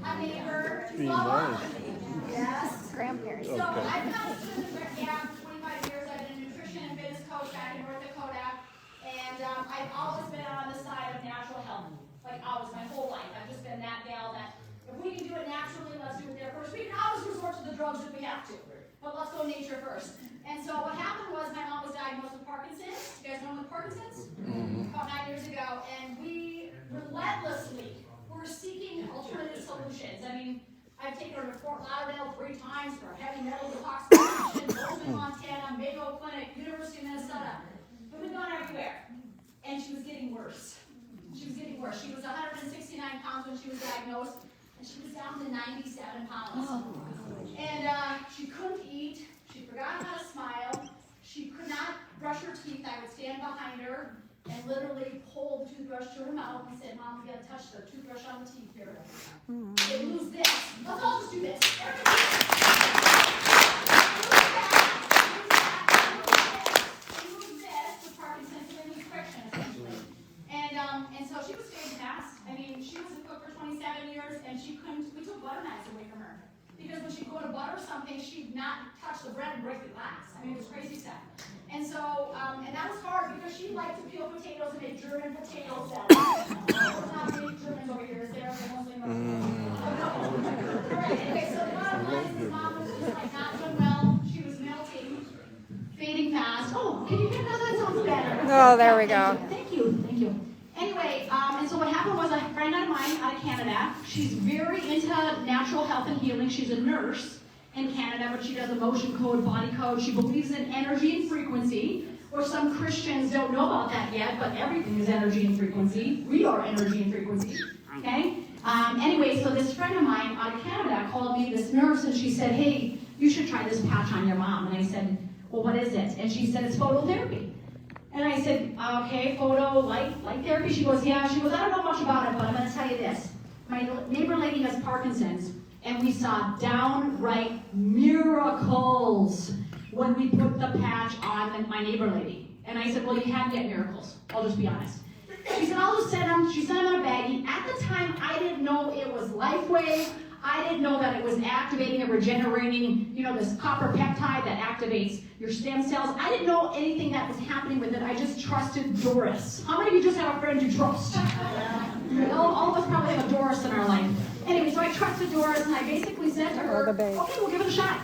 a neighbor. Be nice. Yes. Grandparents. So I've been in the gap 25 years. I've been a nutrition and fitness coach back in North Dakota. And I've always been on the side of natural health. Like always, my whole life. I've just been that gal that if we can do it naturally, let's do it there first. We can always resort to the drugs if we have to. But let's go nature first. And so what happened was my mom was diagnosed with Parkinson's. You guys know with Parkinson's? About 9 years ago. And we relentlessly were seeking alternative solutions. I mean, I've taken her to Fort Lauderdale 3 times for heavy metal detoxification, Bozeman, Montana, Mayo Clinic, University of Minnesota. But we've gone everywhere. And she was getting worse. She was getting worse. She was 169 pounds when she was diagnosed, and she was down to 97 pounds. And she couldn't eat. She forgot how to smile. She could not brush her teeth. I would stand behind her and literally pull the toothbrush to her mouth and said, Mom, we got to touch the toothbrush on the teeth here. They lose this. Let's all just do this. And so she was fading fast. I mean, she was a cook for 27 years, and we took butter knives away from her. Because when she'd go to butter something, she'd not touch the bread and break the glass. I mean, it was crazy stuff. And so, and that was hard because she liked to peel potatoes and make German potato salad. There's not many Germans over here, is there? They're mostly Muslims. All right, anyway, so the bottom line is Mom was just like not doing well. She was melting, fading fast. Oh, can you hear that? That sounds better. Oh, there we go. Thank you. Thank you. Anyway, and so what happened was a friend of mine out of Canada, she's very into natural health and healing. She's a nurse in Canada, but she does emotion code, body code. She believes in energy and frequency, or some Christians don't know about that yet, but everything is energy and frequency. We are energy and frequency, okay? Anyway, so this friend of mine out of Canada called me, this nurse, and she said, hey, you should try this patch on your mom. And I said, well, what is it? And she said, it's phototherapy. And I said, okay, light therapy. She goes, yeah. She goes, I don't know much about it, but I'm going to tell you this. My neighbor lady has Parkinson's, and we saw downright miracles when we put the patch on my neighbor lady. And I said, well, you have yet miracles. I'll just be honest. She said, I'll just send them. She sent them in a baggie. At the time, I didn't know it was LifeWave. I didn't know that it was activating and regenerating, this copper peptide that activates your stem cells. I didn't know anything that was happening with it. I just trusted Doris. How many of you just have a friend you trust? All of us probably have a Doris in our life. Anyway, so I trusted Doris, and I basically said to her, okay, we'll give it a shot.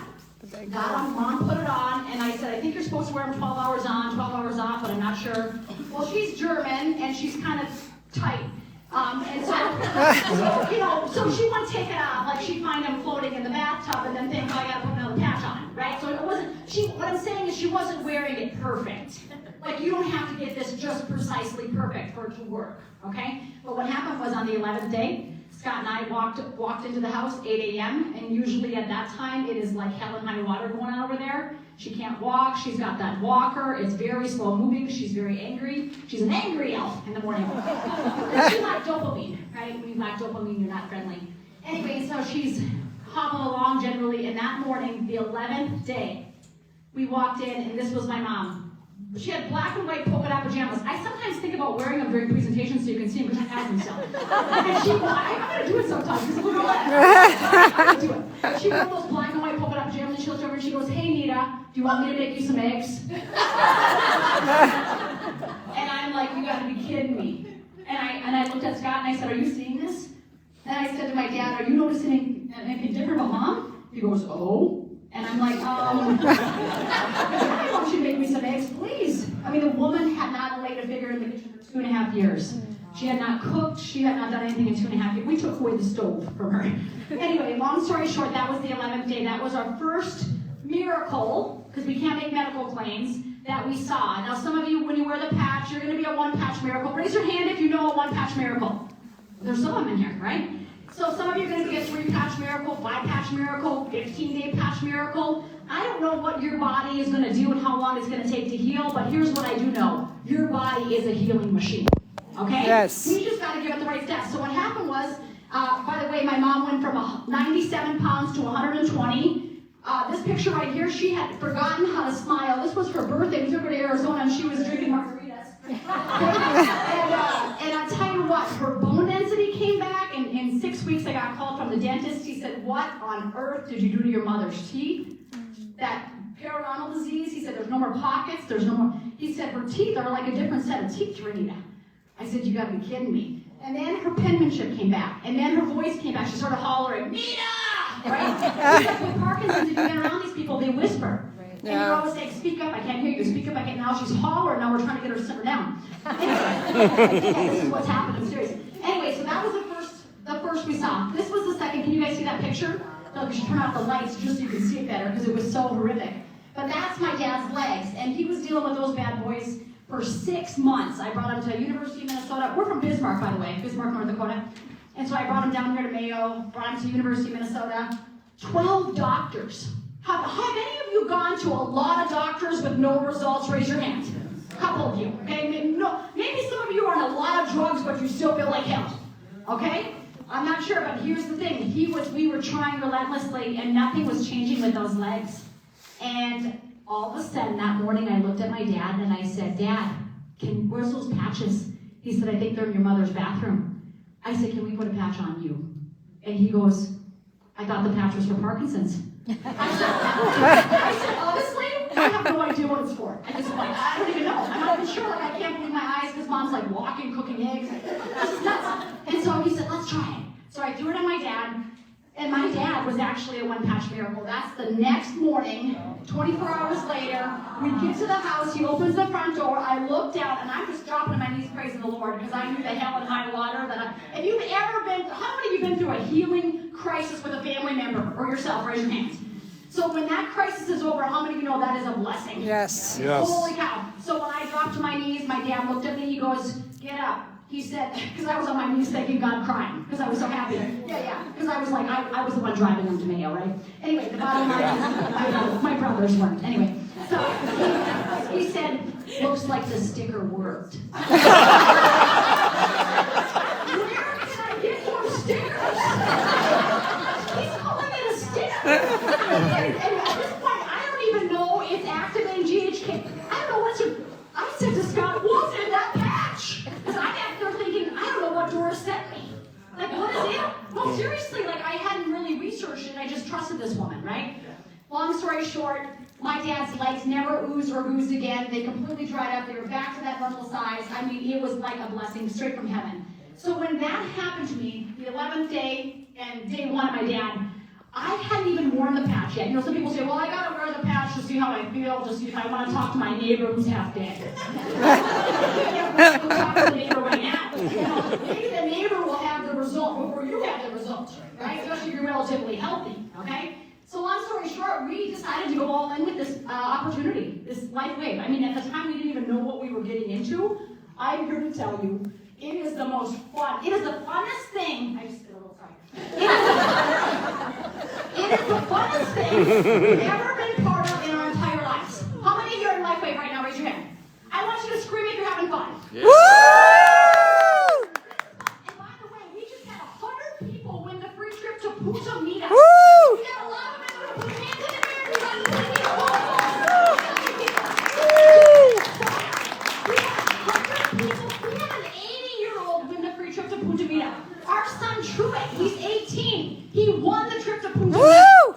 Mom put it on, and I said, I think you're supposed to wear them 12 hours on, 12 hours off, but I'm not sure. Well, she's German, and she's kind of tight. And so she wouldn't take it off. Like, she'd find him floating in the bathtub and then think, oh, I gotta put another patch on, right? So it wasn't, what I'm saying is she wasn't wearing it perfect. Like, you don't have to get this just precisely perfect for it to work, okay? But what happened was on the 11th day, Scott and I walked into the house 8 a.m., and usually at that time, it is like hell and high water going on over there. She can't walk. She's got that walker. It's very slow moving. She's very angry. She's an angry elf in the morning. She lacked dopamine, right? When you lack dopamine, you're not friendly. Anyway, so she's hobbling along generally, and that morning, the 11th day, we walked in, and this was my mom. She had black and white polka dot pajamas. I sometimes think about wearing them during presentations so you can see them because I have them still. And she, I'm going to do it sometimes because look at that. I'm going to do it. But she wore those black and white polka dot pajamas, and she looked over and she goes, hey, Nita, do you want me to make you some eggs? And I'm like, you got to be kidding me. And I looked at Scott and I said, are you seeing this? And I said to my dad, are you noticing anything different about Mom? He goes, oh. And I'm like, I want you to make me some eggs, please. I mean, the woman had not laid a finger in the kitchen for 2.5 years. She had not cooked. She had not done anything in 2.5 years. We took away the stove from her. Anyway, long story short, that was the 11th day. That was our first miracle, because we can't make medical claims, that we saw. Now, some of you, when you wear the patch, you're going to be a one-patch miracle. Raise your hand if you know a one-patch miracle. There's some of them in here, right? So some of you are going to be a 3-patch miracle, 5-patch miracle, 15-day patch miracle. I don't know what your body is going to do and how long it's going to take to heal, but here's what I do know. Your body is a healing machine. Okay? Yes. We just got to give it the right steps. So what happened was, by the way, my mom went from 97 pounds to 120. This picture right here, she had forgotten how to smile. This was her birthday. We took her to Arizona, and she was drinking margaritas. And I'll tell you what, her bone density came back in 6 6 weeks, I got a call from the dentist. He said, what on earth did you do to your mother's teeth? That periodontal disease, he said, there's no more pockets, there's no more. He said, her teeth are like a different set of teeth, Renita. I said, you gotta be kidding me. And then her penmanship came back, and then her voice came back. She started hollering, Nita! Right? Because with Parkinson's, if you get around these people, they whisper. And you're always saying, speak up, I can't hear you, speak up, I can't. Now she's hollering, now we're trying to get her to simmer down. Anyway, this is what's happened, I'm serious. Anyway, so that was the first we saw. This was the second. Can you guys see that picture? No, we should turn off the lights just so you can see it better, because it was so horrific. But that's my dad's legs, and he was dealing with those bad boys for 6 months. I brought him to University of Minnesota. We're from Bismarck, by the way, Bismarck, North Dakota. And so I brought him down here to Mayo, brought him to University of Minnesota. 12 doctors. Have any of you gone to a lot of doctors with no results? Raise your hand. A couple of you, okay? Maybe some of you are on a lot of drugs, but you still feel like hell, okay? I'm not sure, but here's the thing. We were trying relentlessly, and nothing was changing with those legs. And all of a sudden, that morning, I looked at my dad, and I said, Dad, where's those patches? He said, I think they're in your mother's bathroom. I said, can we put a patch on you? And he goes, I thought the patch was for Parkinson's. I said, honestly, I have no idea what it's for. I don't even know. I'm not even sure. Like, I can't believe my eyes because Mom's like walking, cooking eggs. This is nuts. And so he said, let's try it. So I threw it on my dad, and my dad was actually a one-patch miracle. That's the next morning, 24 hours later, we get to the house, he opens the front door, I looked out, and I'm just dropping to my knees praising the Lord because I knew the hell and high water that if you've ever been, how many of you have been through a healing crisis with a family member or yourself? Raise your hands. So when that crisis is over, how many of you know that is a blessing? Yes. Holy cow. So when I dropped to my knees, my dad looked at me, he goes, get up. He said, because I was on my knees thanking God, crying, because I was so happy. Yeah, because I was like, I was the one driving him to Mayo, right? Anyway, the bottom line is, my brothers weren't. Anyway, so he said, looks like the sticker worked. Where can I get more stickers? He's calling it a sticker. And at this point, I don't even know it's activating GHK. I don't know what's your... I said to Scott, what's in that patch? Because I'm out there thinking, I don't know what Doris sent me. Like, what is it? No, seriously, like, I hadn't really researched it. I just trusted this woman, right? Long story short, my dad's legs never oozed or oozed again. They completely dried up. They were back to that normal size. I mean, it was like a blessing straight from heaven. So when that happened to me, the 11th day and day one of my dad, I hadn't even worn the patch yet. You know, some people say, well, I got to wear the patch to see how I feel, to see if I want to talk to my neighbor who's half dead. Go talk to the neighbor right now. You know, maybe the neighbor will have the result before you have the result, right? Especially if you're relatively healthy, okay? So long story short, we decided to go all in with this opportunity, this life wave. I mean, at the time, we didn't even know what we were getting into. I'm here to tell you, it is the most fun. It is the funnest thing. I just did a little sorry. It is the funnest thing we've ever been part of in our entire lives. How many of you are in LifeWave right now? Raise your hand. I want you to scream if you're having fun. Yeah. Woo! And by the way, we just had 100 people win the free trip to Punta Mita. Woo! We got a lot of them to put hands in the air. We got 100 people. We had an 80-year-old win the free trip to Punta Mita. Our son Truett, he's 18. He won the trip to Punta Mita.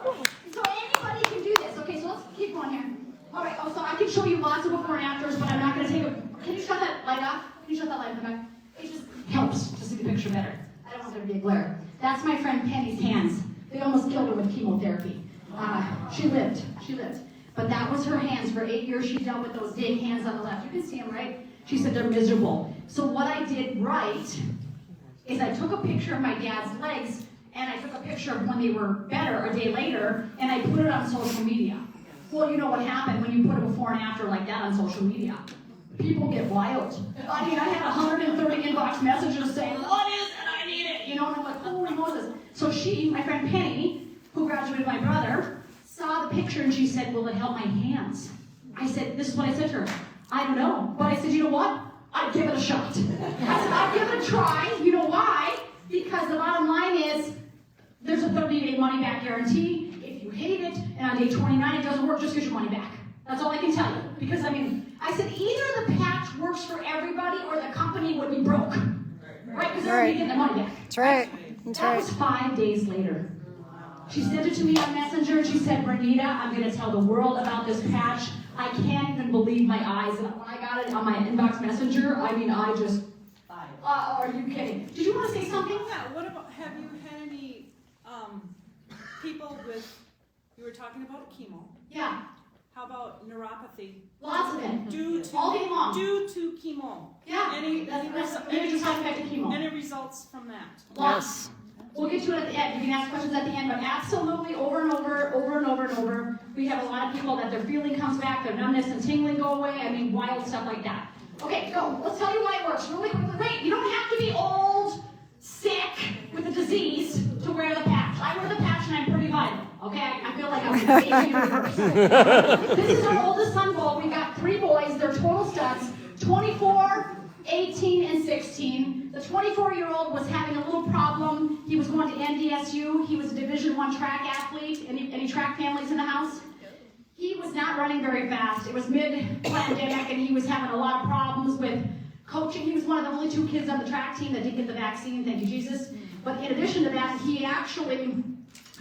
So anybody can do this. Okay, so let's keep going here. All right, so I can show you lots of before and afters, but I'm not going to take a... Can you shut that light off? Can you shut that light off? Okay? It just helps to see the picture better. I don't want there to be a glare. That's my friend Penny's hands. They almost killed her with chemotherapy. She lived. But that was her hands. For 8 years, she dealt with those dang hands on the left. You can see them, right? She said they're miserable. So what I did right is I took a picture of my dad's legs, and I took a picture of when they were better a day later, and I put it on social media. Well, you know what happened when you put a before and after like that on social media? People get wild. I mean, I had 130 inbox messages saying, what is it? I need it. You know, and I'm like, holy Moses. So she, my friend Penny, who graduated my brother, saw the picture and she said, will it help my hands? I said, this is what I said to her. I don't know. But I said, you know what? I'd give it a shot. I said, I'd give it a try. You know why? Because the bottom line is, there's a 30-day money-back guarantee. If you hate it, and on day 29 it doesn't work, just get your money back. That's all I can tell you. Because, I mean, I said either the patch works for everybody or the company would be broke. Right? Because they're going to get their money back. That's right. That was 5 days later. She sent it to me on Messenger, and she said, Renita, I'm going to tell the world about this patch. I can't even believe my eyes. And when I got it on my inbox Messenger, I mean, I just, are you kidding? Did you want to say something? Yeah, what about, have you had any people with, you were talking about chemo. Yeah. How about neuropathy? Lots of it. All day long. Due to chemo. Yeah. Any side effect of chemo. Any results from that? Lots. We'll get to it at the end. You can ask questions at the end, but absolutely over and over. We have a lot of people that their feeling comes back, their numbness and tingling go away. I mean, wild stuff like that. Okay, go. Let's tell you why it works really quickly. Wait, you don't have to be old, sick, with a disease to wear the patch. I wear the patch and I'm pretty vital. Okay, I feel like I'm baby in reverse. This is our oldest son, Bo. We got 3 boys. They're total studs. 24, 18, and 16. The 24-year-old was having a little problem. He was going to NDSU. He was a Division I track athlete. Any track families in the house? He was not running very fast. It was mid-pandemic, and he was having a lot of problems with coaching. He was one of the only 2 kids on the track team that didn't get the vaccine. Thank you, Jesus. But in addition to that, he actually,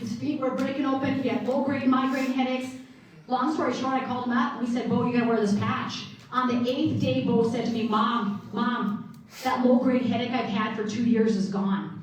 his feet were breaking open. He had low-grade migraine headaches. Long story short, I called him up. We said, Bo, you got to wear this patch. On the 8th day, Bo said to me, Mom, that low-grade headache I've had for 2 years is gone.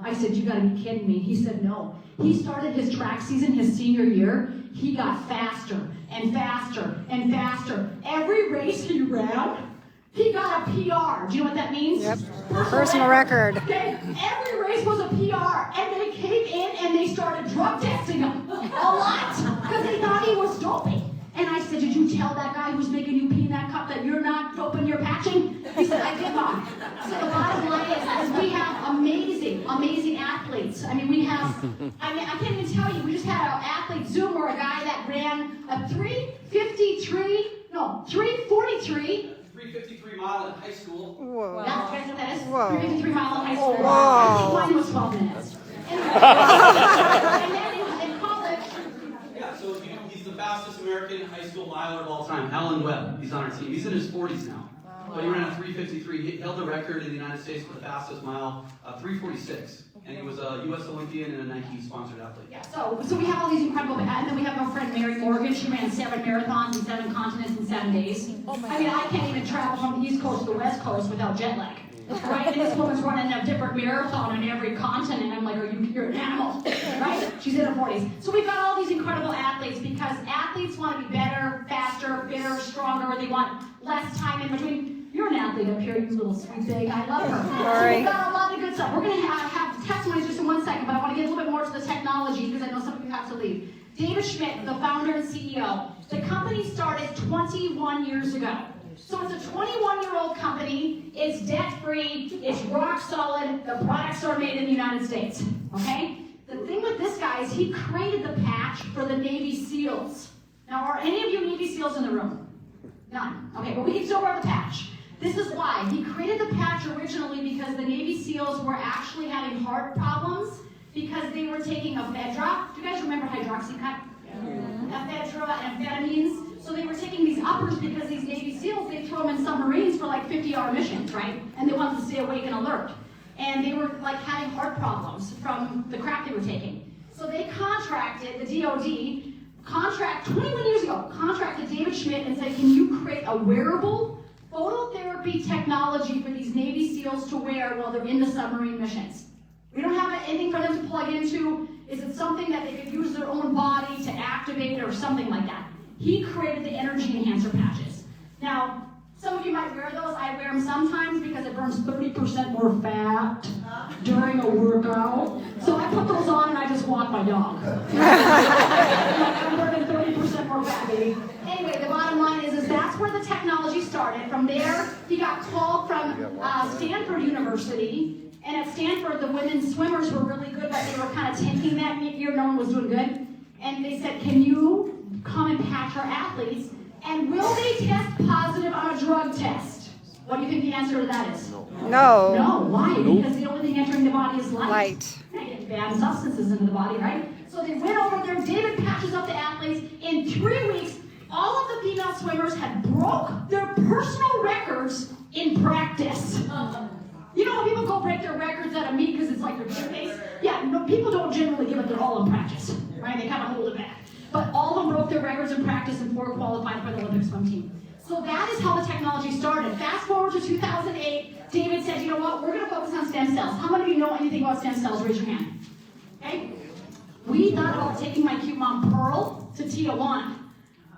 I said, you got to be kidding me. He said, no. He started his track season his senior year. He got faster and faster and faster. Every race he ran, he got a PR. Do you know what that means? Yep. Personal record. Okay? Every race was a PR. And they came in and they started drug testing him a lot because they thought he was doping. And I said, did you tell that guy who's making you pee in that cup that you're not doping, you're patching? He said, I did, Mom. So the bottom line is we have amazing athletes. I mean, I can't even tell you, we just had an athlete Zoom or a guy that ran a 343 mile in high school. Whoa. Yeah, you guys know what that is? Whoa. 353 mile in high school. Whoa. I think mine was 12 minutes. Anyway, and then in college. Yeah, so he's the fastest American high school miler of all time. Alan Webb, he's on our team. He's in his 40s now. But he ran a 353. He held the record in the United States for the fastest mile, 346. And he was a U.S. Olympian and a Nike-sponsored athlete. Yeah, so we have all these incredible, and then we have our friend Mary Morgan. She ran 7 marathons in 7 continents in 7 days. I mean, I can't even travel from the East Coast to the West Coast without jet lag. Right? And this woman's running a different marathon on every continent. I'm like, you're an animal, right? She's in her 40s. So we've got all these incredible athletes because athletes want to be better, faster, fitter, stronger. They want less time in between. You're an athlete up here, you little sweet thing. I love her. So we've got a lot of good stuff. We're going to have testimonies just in 1 second, but I want to get a little bit more to the technology because I know some of you have to leave. David Schmidt, the founder and CEO. The company started 21 years ago. So it's a 21-year-old company. It's debt-free. It's rock solid. The products are made in the United States. Okay? The thing with this guy is he created the patch for the Navy SEALs. Now, are any of you Navy SEALs in the room? None. Okay, but we can still wear the patch. This is why. He created the patch originally because the Navy SEALs were actually having heart problems because they were taking ephedra. Do you guys remember hydroxycut? Ephedra, amphetamines. So they were taking these uppers because these Navy SEALs, they throw them in submarines for like 50-hour missions, right? And they wanted to stay awake and alert. And they were like having heart problems from the crap they were taking. So they contracted, the DOD, 21 years ago, contracted David Schmidt and said, can you create a wearable phototherapy technology for these Navy SEALs to wear while they're in the submarine missions? We don't have anything for them to plug into. Is it something that they could use their own body to activate or something like that? He created the energy enhancer patches. Now, some of you might wear those. I wear them sometimes because it burns 30% more fat during a workout. So I put those on and I just walk my dog. I'm burning 30% more fat, baby. Anyway, the bottom line is that's where the technology started. From there, he got called from Stanford University. And at Stanford, the women's swimmers were really good, but they were kind of tanking that year. No one was doing good. And they said, can you come and patch our athletes? And will they test positive on a drug test? What do you think the answer to that is? No. No. Why? Because the only thing entering the body is light. Light. They get bad substances into the body, right? So they went over there. David patches up the athletes. In 3 weeks, all of the female swimmers had broke their personal records in practice. You know when people go break their records at a meet because it's like their birthdays? Yeah, no, people don't generally give it their all in practice, right? They kind of hold it back. But all of them broke their records in practice and 4 qualified for the Olympic swim team. So that is how the technology started. Fast forward to 2008, David said, you know what, we're going to focus on stem cells. How many of you know anything about stem cells? Raise your hand. Okay? We thought about taking my cute mom Pearl to Tijuana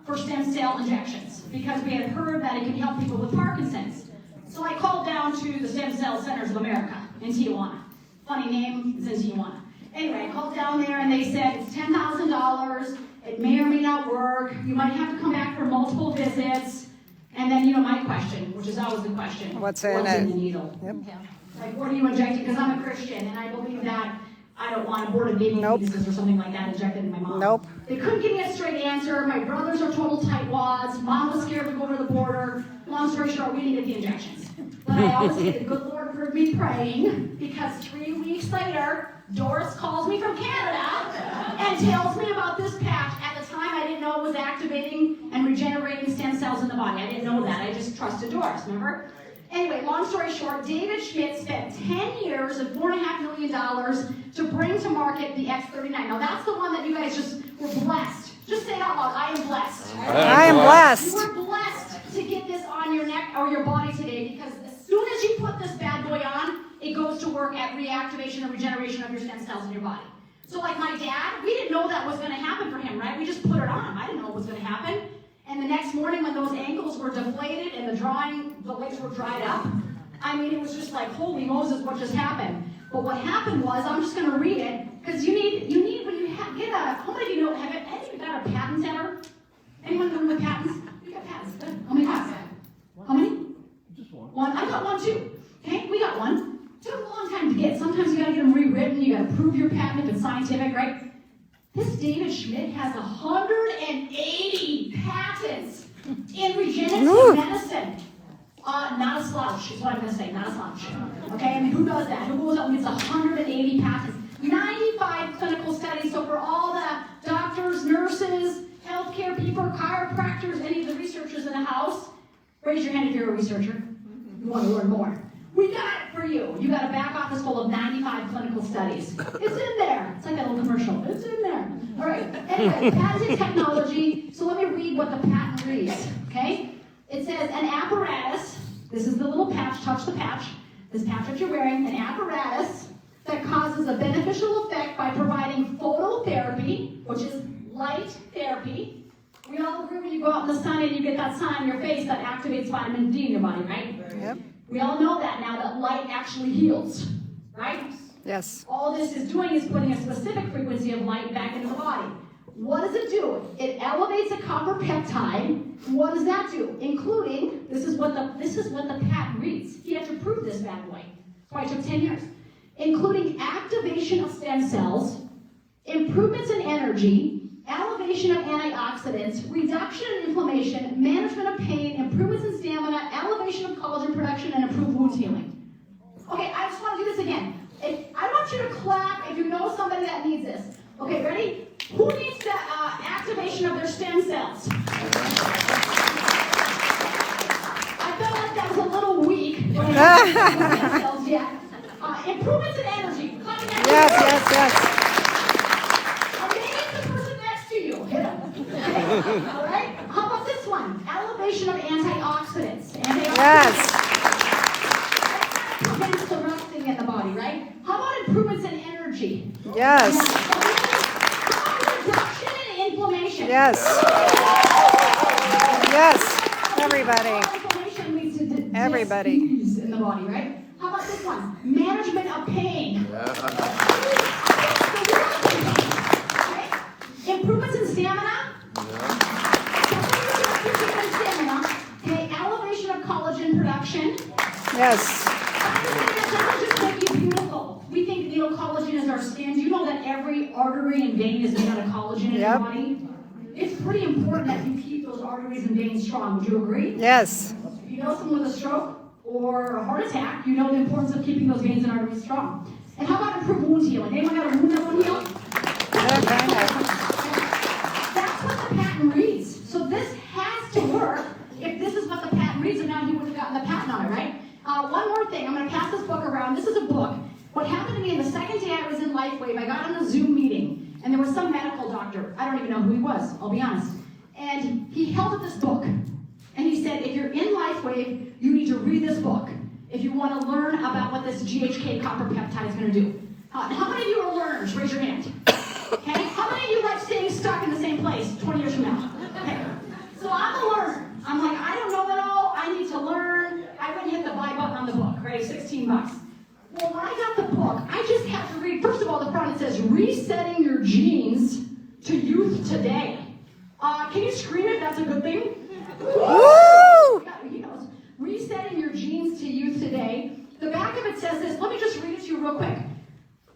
for stem cell injections because we had heard that it can help people with Parkinson's. So I called down to the Stem Cell Centers of America in Tijuana. Funny name, it's in Tijuana. Anyway, I called down there and they said it's $10,000. It may or may not work. You might have to come back for multiple visits. And then, my question, which is always the question. What's in it? The needle? Yep. Like, what are you injecting? Because I'm a Christian and I believe that I don't want aborted baby fetuses or something like that injected in my mom. Nope. They couldn't give me a straight answer. My brothers are total tightwads. Mom was scared to go over the border. Long story short, we didn't get the injections. But I always say the good Lord heard me praying because 3 weeks later, Doris calls me from Canada and tells me about this patch. At the time, I didn't know it was activating and regenerating stem cells in the body. I didn't know that. I just trusted Doris, remember? Anyway, long story short, David Schmidt spent 10 years and $4.5 million to bring to market the X39. Now, that's the one that you guys just were blessed. Just say it out loud. I am blessed. I am blessed. You were blessed to get this on your neck or your body today because as soon as you put this bad boy on, it goes to work at reactivation and regeneration of your stem cells in your body. So like my dad, we didn't know that was going to happen for him, right? We just put it on. I didn't know it was going to happen. And the next morning when those ankles were deflated and the legs were dried up, I mean, it was just like, holy Moses, what just happened? But what happened was, I'm just going to read it, because you need when you get how many of you know, have any of you got a patent center? Anyone know with patents? You got patents, good. How many patents? How many? Just one. One, I got one too. Okay, we got one. Took a long time to get. Sometimes you got to get them rewritten, you got to prove your patent if it's scientific, right? This David Schmidt has 180 patents in regenerative medicine. Not a slouch, is what I'm going to say, not a slouch. Okay, I mean, who does that? Who goes up and gets 180 patents? 95 clinical studies, so for all the doctors, nurses, healthcare people, chiropractors, any of the researchers in the house, raise your hand if you're a researcher. You want to learn more. We got it for you. You got a back office full of 95 clinical studies. It's in there. It's like that little commercial. It's in there. All right. Anyway, patented technology. So let me read what the patent reads. Okay? It says an apparatus. This is the little patch. Touch the patch. This patch that you're wearing. An apparatus that causes a beneficial effect by providing phototherapy, which is light therapy. We all agree when you go out in the sun and you get that sun on your face that activates vitamin D in your body, right? Yep. We all know that now, that light actually heals, right? Yes. All this is doing is putting a specific frequency of light back into the body. What does it do? It elevates a copper peptide. What does that do? Including, this is what the patent reads. He had to prove this bad boy. That's why it took 10 years. Including activation of stem cells, improvements in energy, elevation of antioxidants, reduction in inflammation, management of pain, improvements in stamina, elevation of collagen production, and improved wound healing. Okay, I just want to do this again. I want you to clap if you know somebody that needs this. Okay, ready? Who needs the activation of their stem cells? I felt like that was a little weak. Stem cells, yeah. Improvements in energy. Yes. All right? How about this one? Elevation of antioxidants. Yes. That prevents the rusting in the body, right? How about improvements in energy? Yes. How about reduction in inflammation? Yes. Yes. Everybody. Inflammation leads to Everybody. disease in the body, right? How about this one? Management of pain. Okay? Improvements in stamina. Okay, elevation of collagen production. Yes. It doesn't just make you beautiful. We think, collagen is our skin. Do you know that every artery and vein is made out of collagen in your body? It's pretty important that you keep those arteries and veins strong. Would you agree? Yes. If you know someone with a stroke or a heart attack, you know the importance of keeping those veins and arteries strong. And how about improved wound healing? Anyone got a wound that won't heal? That's what the patent reads. So this has to work if this is what the patent reads, and now he would have gotten the patent on it, right? One more thing. I'm going to pass this book around. This is a book. What happened to me in the second day I was in LifeWay some medical doctor. I don't even know who he was, I'll be honest. And he held up this book. And he said, if you're in LifeWave, you need to read this book if you want to learn about what this GHK copper peptide is going to do. How many of you are learners? Raise your hand. Okay? How many of you like staying stuck in the same place 20 years from now? Okay. So I'm a learner. I'm like, I don't know it all. I need to learn. I went and hit the buy button on the book, right? $16. Well, when I got the book, I just have to read. First of all, the front it says, resetting your genes to youth today. Can you scream if that's a good thing? Woo! Yeah, he knows. Resetting your genes to youth today. The back of it says this. Let me just read it to you real quick.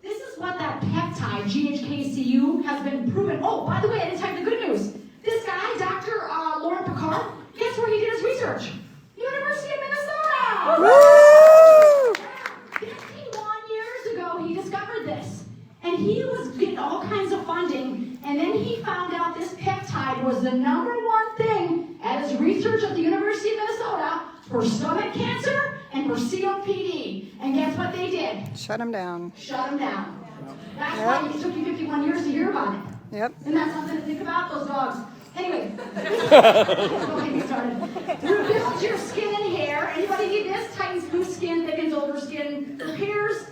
This is what that peptide, GHKCU, has been proven. Oh, by the way, I didn't tell you the good news. This guy, Dr. Lauren Picard, guess where he did his research? University of Minnesota! Woo! 51 years ago, he discovered this. And he was getting all kinds of funding, and then he found out this peptide was the number one thing at his research at the University of Minnesota for stomach cancer and for COPD. And guess what they did? Shut him down. Shut him down. That's why it took you 51 years to hear about it. Yep. Isn't that something to think about, those dogs? Anyway, don't get me started. Rebuilds your skin and hair. Anybody need this? Tightens loose skin, thickens older skin, repairs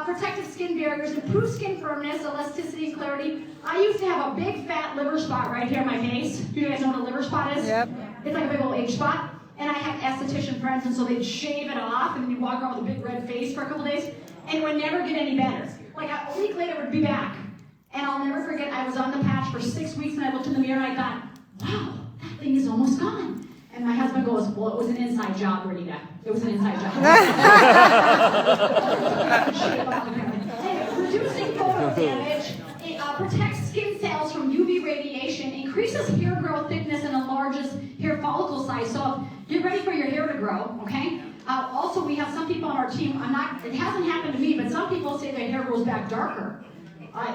protective skin barriers, improves skin firmness, elasticity, clarity. I used to have a big fat liver spot right here on my face. Do you guys know what a liver spot is? Yep. It's like a big old age spot. And I had esthetician friends, and so they'd shave it off, and then you'd walk around with a big red face for a couple days, and it would never get any better. Like a week later, it would be back. And I'll never forget, I was on the patch for 6 weeks, and I looked in the mirror, and I thought, wow, that thing is almost gone. And my husband goes, well, it was an inside job, Renita. It was an inside job. Anyway, reducing photo damage, it protects skin cells from UV radiation, increases hair growth thickness, and enlarges hair follicle size. So get ready for your hair to grow, okay? Also, we have some people on our team, it hasn't happened to me, but some people say their hair grows back darker.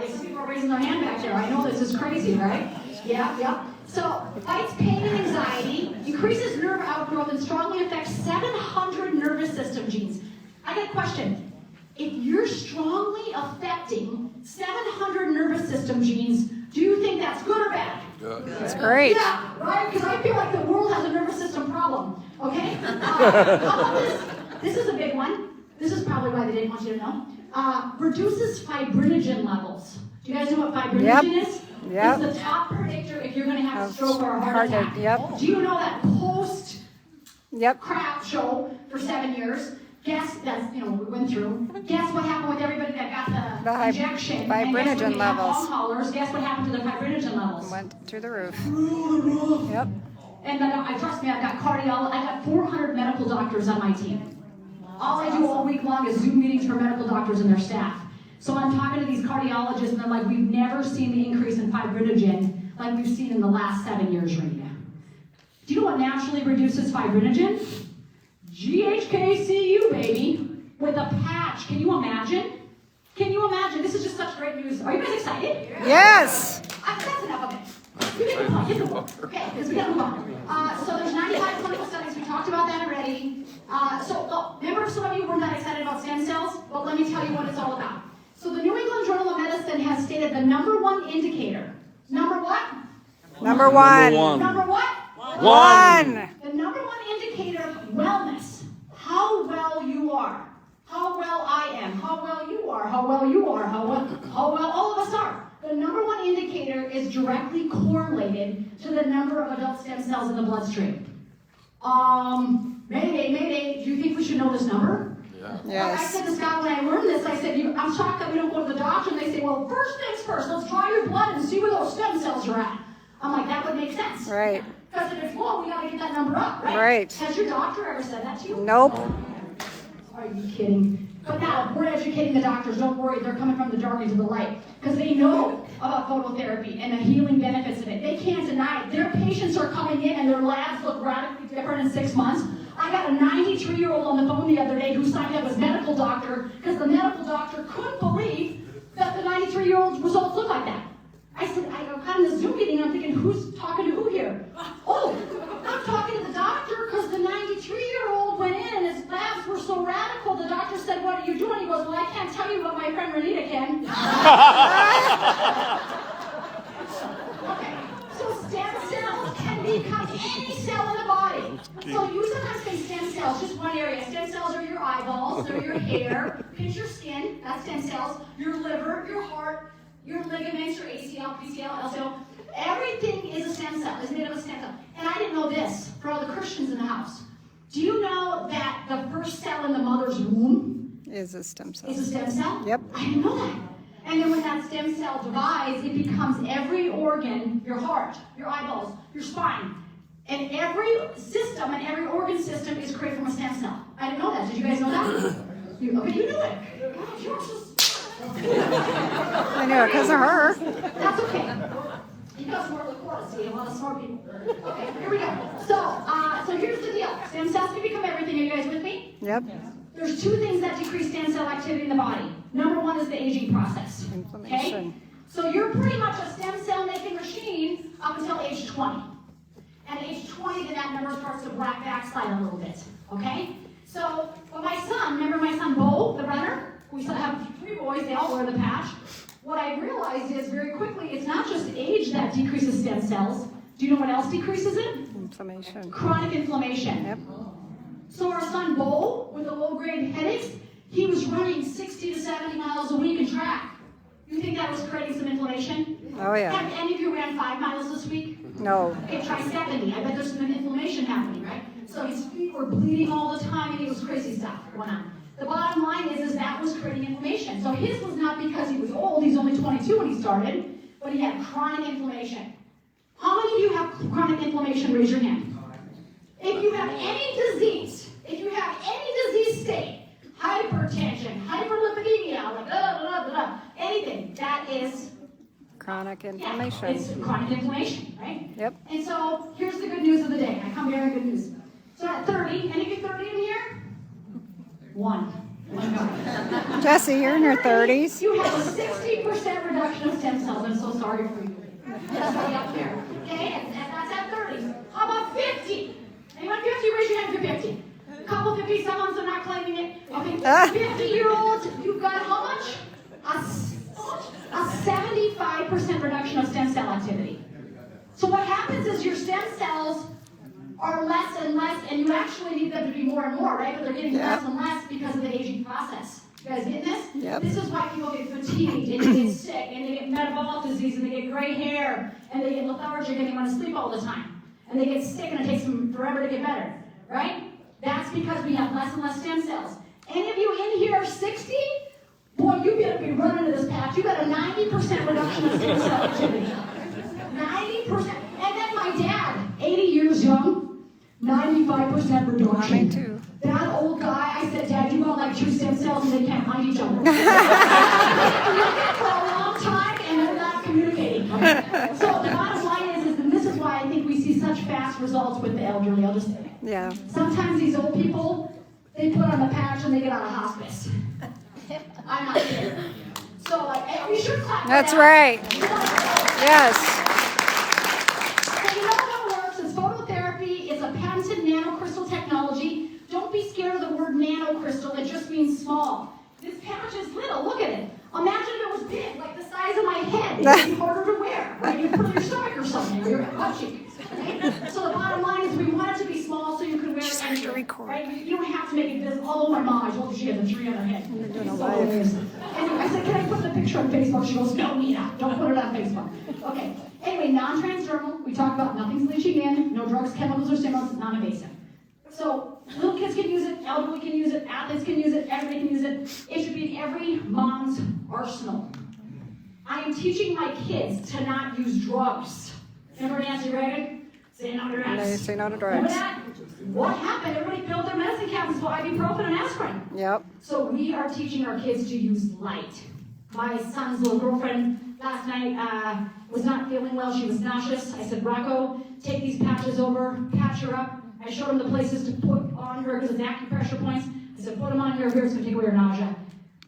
Some people are raising their hand back there. I know this is crazy, right? Yeah. So, fights pain and anxiety, increases nerve outgrowth, and strongly affects 700 nervous system genes. I got a question. If you're strongly affecting 700 nervous system genes, do you think that's good or bad? That's great. Yeah, right? Because I feel like the world has a nervous system problem. Okay? How about this? This is a big one. This is probably why they didn't want you to know. Reduces fibrinogen levels. Do you guys know what fibrinogen is? Yep. It's the top predictor if you're going to have a stroke or a heart attack. Yep. Do you know that post Yep. crap show for 7 years? Guess that's we went through. Guess what happened with everybody that got the injection? Fibrinogen and guess when levels. long haulers, guess what happened to their fibrinogen levels? Went through the roof. Through the roof. Yep. And trust me, I've got cardiologists. I got 400 medical doctors on my team. All I do all week long is Zoom meetings for medical doctors and their staff. So I'm talking to these cardiologists, and they're like, we've never seen the increase in fibrinogen like we've seen in the last 7 years, Renita. Do you know what naturally reduces fibrinogen? GHKCU, baby, with a patch. Can you imagine? Can you imagine? This is just such great news. Are you guys excited? Yes. That's enough of it. You can move on. You can move on. Okay, because we got to move on. So there's 95 clinical studies. We talked about that already. Remember some of you were not excited about stem cells? Well, let me tell you what it's all about. So the New England Journal of Medicine has stated the number one indicator. Number what? Number one. Number what? One. The number one indicator of wellness. How well you are. How well I am. How well you are. How well you are. How well all of us are. The number one indicator is directly correlated to the number of adult stem cells in the bloodstream. Mayday, do you think we should know this number? Yeah. I Yes. said to Scott when I learned this, I said, I'm shocked that we don't go to the doctor and they say, well, first things first, let's draw your blood and see where those stem cells are at. I'm like, that would make sense. Right. Because if it's low, we got to get that number up, right? Right. Has your doctor ever said that to you? Nope. Are you kidding? But now, we're educating the doctors. Don't worry, they're coming from the dark into the light. Because they know about phototherapy and the healing benefits of it. They can't deny it. Their patients are coming in and their labs look radically different in 6 months. I got a 93-year-old on the phone the other day who signed up as medical doctor because the medical doctor couldn't believe that the 93-year-old's results look like that. I said, I got in the Zoom meeting and I'm thinking, who's talking to who here? Oh, I'm talking to the doctor because the 93-year-old went in and his labs were so radical. The doctor said, what are you doing? He goes, well, I can't tell you what my friend Renita can. cells, they're your hair, pinch your skin, that's stem cells, your liver, your heart, your ligaments, your ACL, PCL, LCL, everything is a stem cell, is made of a stem cell. And I didn't know this, for all the Christians in the house. Do you know that the first cell in the mother's womb Is a stem cell. is a stem cell? Yep. I didn't know that. And then when that stem cell divides, it becomes every organ, your heart, your eyeballs, your spine. And every system and every organ system is created from a stem cell. I didn't know that. Did you guys know that? You knew it. Gosh, you're so smart. I knew it because of her. That's okay. You got smart like what? See, a lot of smart people. Okay, here we go. So here's the deal. Stem cells can become everything. Are you guys with me? Yep. There's two things that decrease stem cell activity in the body. Number one is the aging process. Inflammation. Okay? So you're pretty much a stem cell making machine up until age 20. At age 20, then that number starts to backslide a little bit. Okay? So, but my son, remember my son Bo, the runner? We still have 3 boys, they all wear the patch. What I realized is very quickly, it's not just age that decreases stem cells. Do you know what else decreases it? Inflammation. Chronic inflammation. Yep. So our son Bo, with the low-grade headaches, he was running 60 to 70 miles a week in track. You think that was creating some inflammation? Oh, yeah. Have any of you ran 5 miles this week? No. Okay, try 70. I bet there's some inflammation happening, right? So his feet were bleeding all the time, and he was crazy stuff going on. The bottom line is that was creating inflammation. So his was not because he was old. He's only 22 when he started, but he had chronic inflammation. How many of you have chronic inflammation? Raise your hand. If you have any disease, state, hypertension, hyperlipidemia, like anything, that is Chronic yeah, inflammation. it's chronic inflammation, right? Yep. And so here's the good news of the day. I come bearing good news. So at 30, any of you 30 in here? One. Jesse, you're in your 30s. You have a 60% reduction of stem cells. I'm so sorry for you. That's way up there. Okay, and that's at 30. How about 50? Anyone 50? Raise your hand if you're 50. A couple 50, some ones are not claiming it. Okay, 50-year-olds, you've got how much? A 75% reduction of stem cell activity. So what happens is your stem cells are less and less, and you actually need them to be more and more, right? But they're getting less and less because of the aging process. You guys getting this? Yep. This is why people get fatigued, and they get sick, and they get metabolic disease, and they get gray hair, and they get lethargic, and they want to sleep all the time. And they get sick, and it takes them forever to get better, right? That's because we have less and less stem cells. Any of you in here are 60? Boy, you better be running to this patch. You got a 90% reduction of stem cell activity. 90%. And then my dad, 80 years young, 95% reduction. Me too. That old guy, I said, Dad, you got like 2 stem cells and they can't find each other. They've been looking for a long time and they're not communicating. So the bottom line is, and this is why I think we see such fast results with the elderly. I'll just say. Yeah. Sometimes these old people, they put on the patch and they get out of hospice. I'm not kidding. So, like, we should clap for That's that. right. Yes. So you know how it works. It's phototherapy. It's a patented nanocrystal technology. Don't be scared of the word nanocrystal. It just means small. This patch is little. Look at it. Imagine if it was big, like the size of my head. It would be harder to wear, right? You put it on your stomach or something, or your butt cheek. Right? So the bottom line is we want it to be small so you can wear it anywhere. Right? You don't have to make it visible. Although my mom, I told her she had a tree on her head. doing a So live. hilarious. Anyway, I said, can I put the picture on Facebook? She goes, no, Nina, don't put it on Facebook. Okay. Anyway, non-transdermal. We talk about nothing's leaching in, no drugs, chemicals, or stimulants, non-invasive. So little kids can use it, elderly can use it, athletes can use it, everybody can use it. It should be in every mom's arsenal. I am teaching my kids to not use drugs. Remember Nancy Reagan? Say no to drugs. They say no to Remember drugs. that? What happened? Everybody filled their medicine cabinets with ibuprofen and aspirin. Yep. So we are teaching our kids to use light. My son's little girlfriend last night was not feeling well. She was nauseous. I said, Rocco, take these patches over, patch her up. I showed him the places to put on her because it's acupressure points. I said, put them on here. Here, it's going to take away her nausea.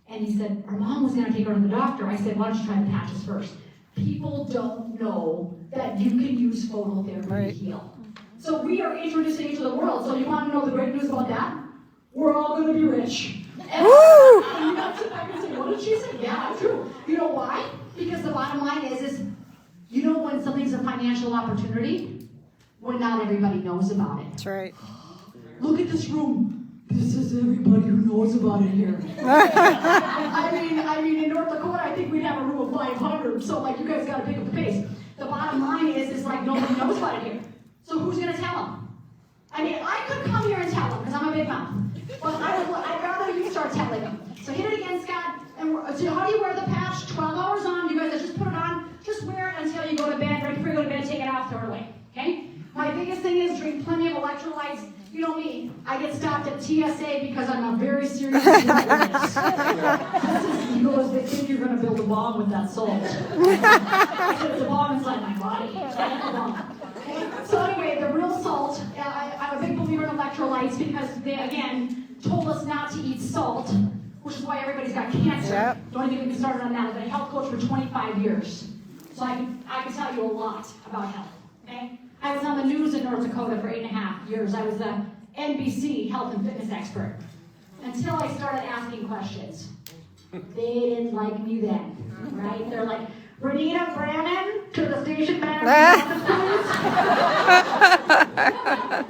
And he said, our mom was going to take her to the doctor. I said, why don't you try the patches first? People don't know that you can use phototherapy to heal. So we are introducing it to the world. So you want to know the great news about that? We're all going to be rich. And Woo! you know, I can say, what did she say? Yeah, true. You know why? Because the bottom line is you know when something's a financial opportunity? When not everybody knows about it. That's right. Look at this room. this is everybody who knows about it here. I mean, in North Dakota, I think we'd have a rule of 500, so like you guys got to pick up the pace. The bottom line is like nobody knows about it here. So who's gonna tell them? I mean, I could come here and tell them because I'm a big mouth, but I'd rather you start telling them. So hit it again, Scott. And so how do you wear the patch? 12 hours on. You guys just put it on. Just wear it until you go to bed. Right before you go to bed, take it off, throw it away. Okay? My biggest thing is drink plenty of electrolytes. You know me, I get stopped at TSA because I'm a very serious this. This is egos that think you're going to build a bomb with that salt. There's a bomb inside my body. So anyway, the real salt, I'm a big believer in electrolytes because they, again, told us not to eat salt, which is why everybody's got cancer. Yep. Don't even get me started on that. I've been a health coach for 25 years. So I can tell you a lot about health, okay? I was on the news in North Dakota for 8.5 years. I was the NBC health and fitness expert until I started asking questions. They didn't like me then, right? They're like, Renita, Brannon, to the station manager.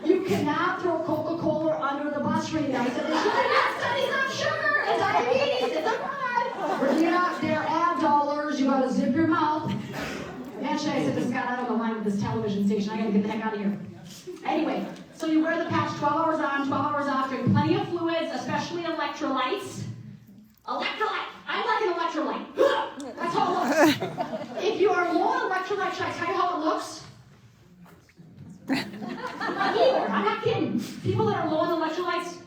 You cannot throw Coca-Cola under the bus, Renita. I said, they should have done studies on sugar and diabetes. It's a bad. Renita, they're ad dollars. You gotta zip your mouth. Eventually, I said to Scott, I don't know line with this television station. I gotta get the heck out of here. Anyway, so you wear the patch 12 hours on, 12 hours off, drink plenty of fluids, especially electrolytes. Electrolyte! I'm like an electrolyte. That's how it looks. If you are low on electrolyte, should I tell you how it looks? I'm not kidding. People that are low on electrolytes,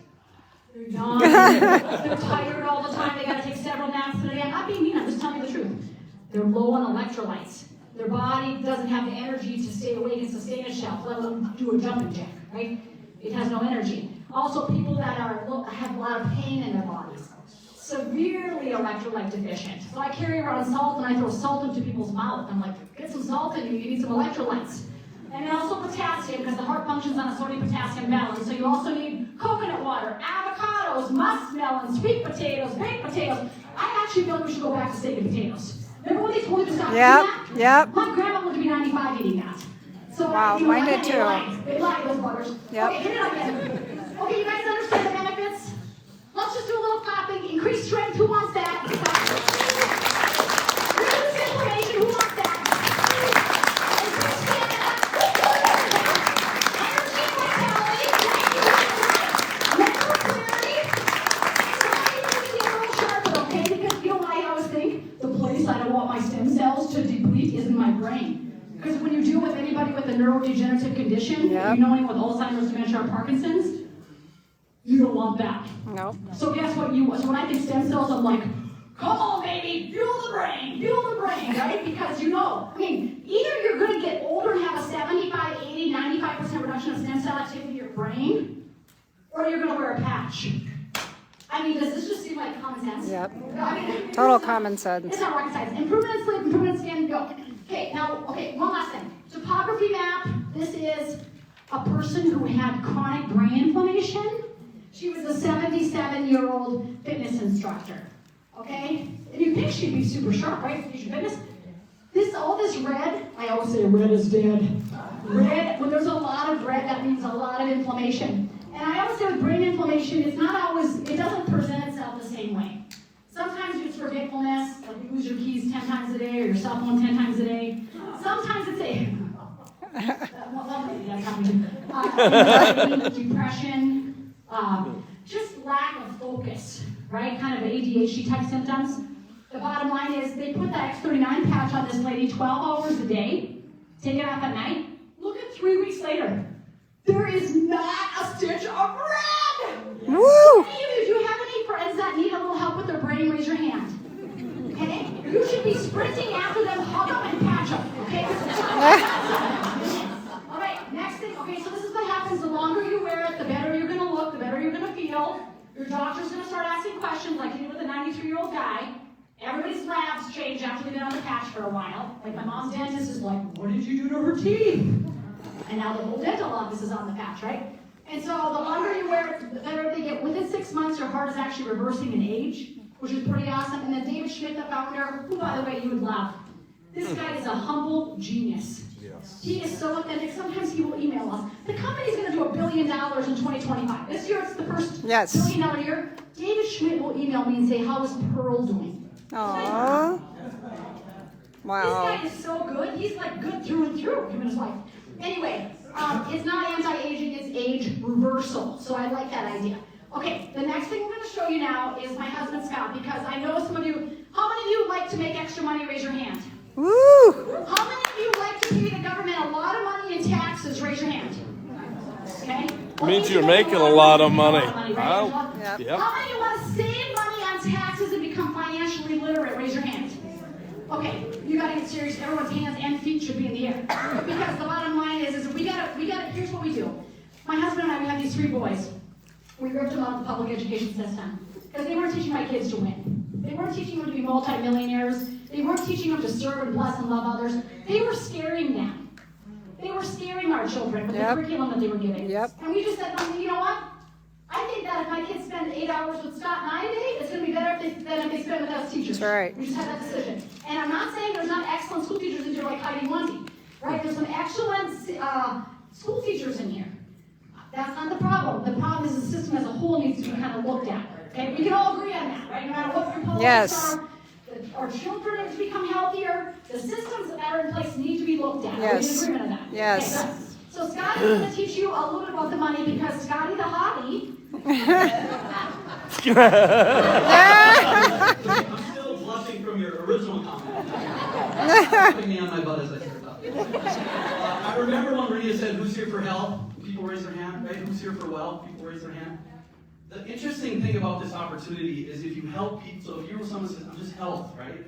they're young, they're tired all the time, they gotta take several naps a day. I'm not being mean, I'm just telling you the truth. They're low on electrolytes. Their body doesn't have the energy to stay awake and sustain itself, let alone do a jumping jack, right? It has no energy. Also, people that have a lot of pain in their bodies, severely electrolyte deficient. So I carry around salt and I throw salt into people's mouth. I'm like, get some salt in you, you need some electrolytes. And then also potassium, because the heart functions on a sodium-potassium balance. So you also need coconut water, avocados, muskmelon, sweet potatoes, baked potatoes. I actually feel like we should go back to steak and potatoes. Remember when they told you to stop eating that? Yep. My grandma lived to be 95 eating that. So, wow, you know, mine did too. They lied, those buggers. Yep. Okay, hit it again. Okay, you guys understand the benefits? Let's just do a little clapping. Increase strength. Who wants that? Reduce inflammation. Who wants that? Increase stamina. Energy, vitality. Mental clarity. Somebody needs to get a little sharper, okay? Because you know what I always think? The place I don't want my stem cells to deplete is in my brain. Because when you deal with anybody with a neurodegenerative condition, Yep. you know anyone with Alzheimer's, dementia, or Parkinson's, you don't want that. Nope. So guess what you want? So when I think stem cells, I'm like, come on, baby, fuel the brain, right? Because you know, I mean, either you're going to get older and have a 75, 80, 95% reduction of stem cell activity in your brain, or you're going to wear a patch. I mean, does this just seem like common sense? Yep. I mean, Total common sense. It's not rocket science. Improvement in sleep, improvement in skin, go. Okay, now, one last thing. Topography map. This is a person who had chronic brain inflammation. She was a 77-year-old fitness instructor. Okay? And you think she'd be super sharp, right? Fitness. All this red, I always say red is dead. Red, when there's a lot of red, that means a lot of inflammation. And I always say with brain inflammation, it doesn't present itself the same way. Sometimes it's forgetfulness, like you lose your keys 10 times a day or your cell phone 10 times a day. Sometimes it's anxiety, depression, just lack of focus, right? Kind of ADHD type symptoms. The bottom line is they put that X39 patch on this lady 12 hours a day, take it off at night. Look at 3 weeks later. There is not a stitch of red! Woo! Do you have any friends that need a little help with their brain? Raise your hand. Okay? You should be sprinting after them, hug them, and patch them. Okay? All right, next thing. Okay, so this is what happens. The longer you wear it, the better you're going to look, the better you're going to feel. Your doctor's going to start asking questions like you did with a 93-year-old guy. Everybody's labs change after they've been on the patch for a while. Like my mom's dentist is like, what did you do to her teeth? And now the whole dental office is on the patch, right? And so the longer you wear it, the better they get. Within 6 months, your heart is actually reversing in age, which is pretty awesome. And then David Schmidt, the founder, who, by the way, you would love. This guy is a humble genius. Yes. He is so authentic. Sometimes he will email us. The company's going to do $1 billion in 2025. This year it's the first Yes. $1 billion year. David Schmidt will email me and say, how is Pearl doing? Aww. This Wow. guy is so good. He's like good through and through in his life. Anyway, it's not anti-aging, it's age reversal. So I like that idea. Okay, the next thing we're going to show you now is my husband Scott, because I know some of you, how many of you like to make extra money? Raise your hand. Woo! How many of you like to pay the government a lot of money in taxes? Raise your hand. Okay? Means you're making a lot of money. Right, Wow. Angela? Yep. Yep. How many of you want to save money on taxes and become financially literate? Raise your hand. Okay, you gotta get serious. Everyone's hands and feet should be in the air. Because the bottom line is we gotta, here's what we do. My husband and I, we have these 3 boys. We ripped them out of the public education system. Because they weren't teaching my kids to win. They weren't teaching them to be multimillionaires. They weren't teaching them to serve and bless and love others. They were scaring them. They were scaring our children with the curriculum that they were giving. Yep. And we just said, you know what? I think that if my kids spend 8 hours with Scott and I a day, it's going to be better than if they spend with us teachers. That's right. We just had that decision. And I'm not saying there's not excellent school teachers in here like Heidi Wanty, right? There's some excellent school teachers in here. That's not the problem. The problem is the system as a whole needs to be kind of looked at. Okay, we can all agree on that, right? No matter what your politics Yes. are, our children need to become healthier. The systems that are in place need to be looked at. Yes. Are we in agreement on that? Yes. Okay, good. So Scotty's going to teach you a little bit about the money because Scotty the hottie. I'm still blushing from your original comment. Putting me on my butt as I start talking. I remember when Renita said, who's here for health? People raise their hand, right? Who's here for wealth? People raise their hand. The interesting thing about this opportunity is if you help people, so if you're with someone who says, I'm just health, right?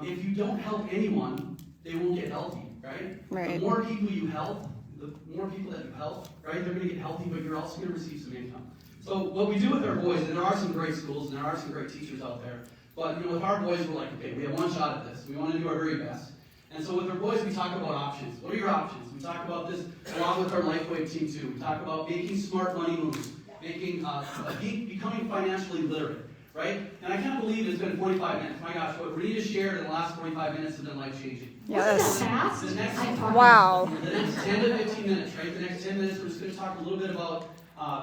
If you don't help anyone, they won't get healthy, right? Right. The more people you help, the more people that you help, right? They're going to get healthy, but you're also going to receive some income. So what we do with our boys, and there are some great schools, and there are some great teachers out there, but with our boys, we're like, okay, we have one shot at this. We want to do our very best. And so with our boys, we talk about options. What are your options? We talk about this along with our LifeWave team too. We talk about making smart money moves, becoming financially literate, right? And I can't believe it's been 45 minutes. My gosh, what Renita shared in the last 45 minutes has been life-changing. Yes. Fast? The next, Wow. the next 10 to 15 minutes, right? The next 10 minutes, we're just going to talk a little bit about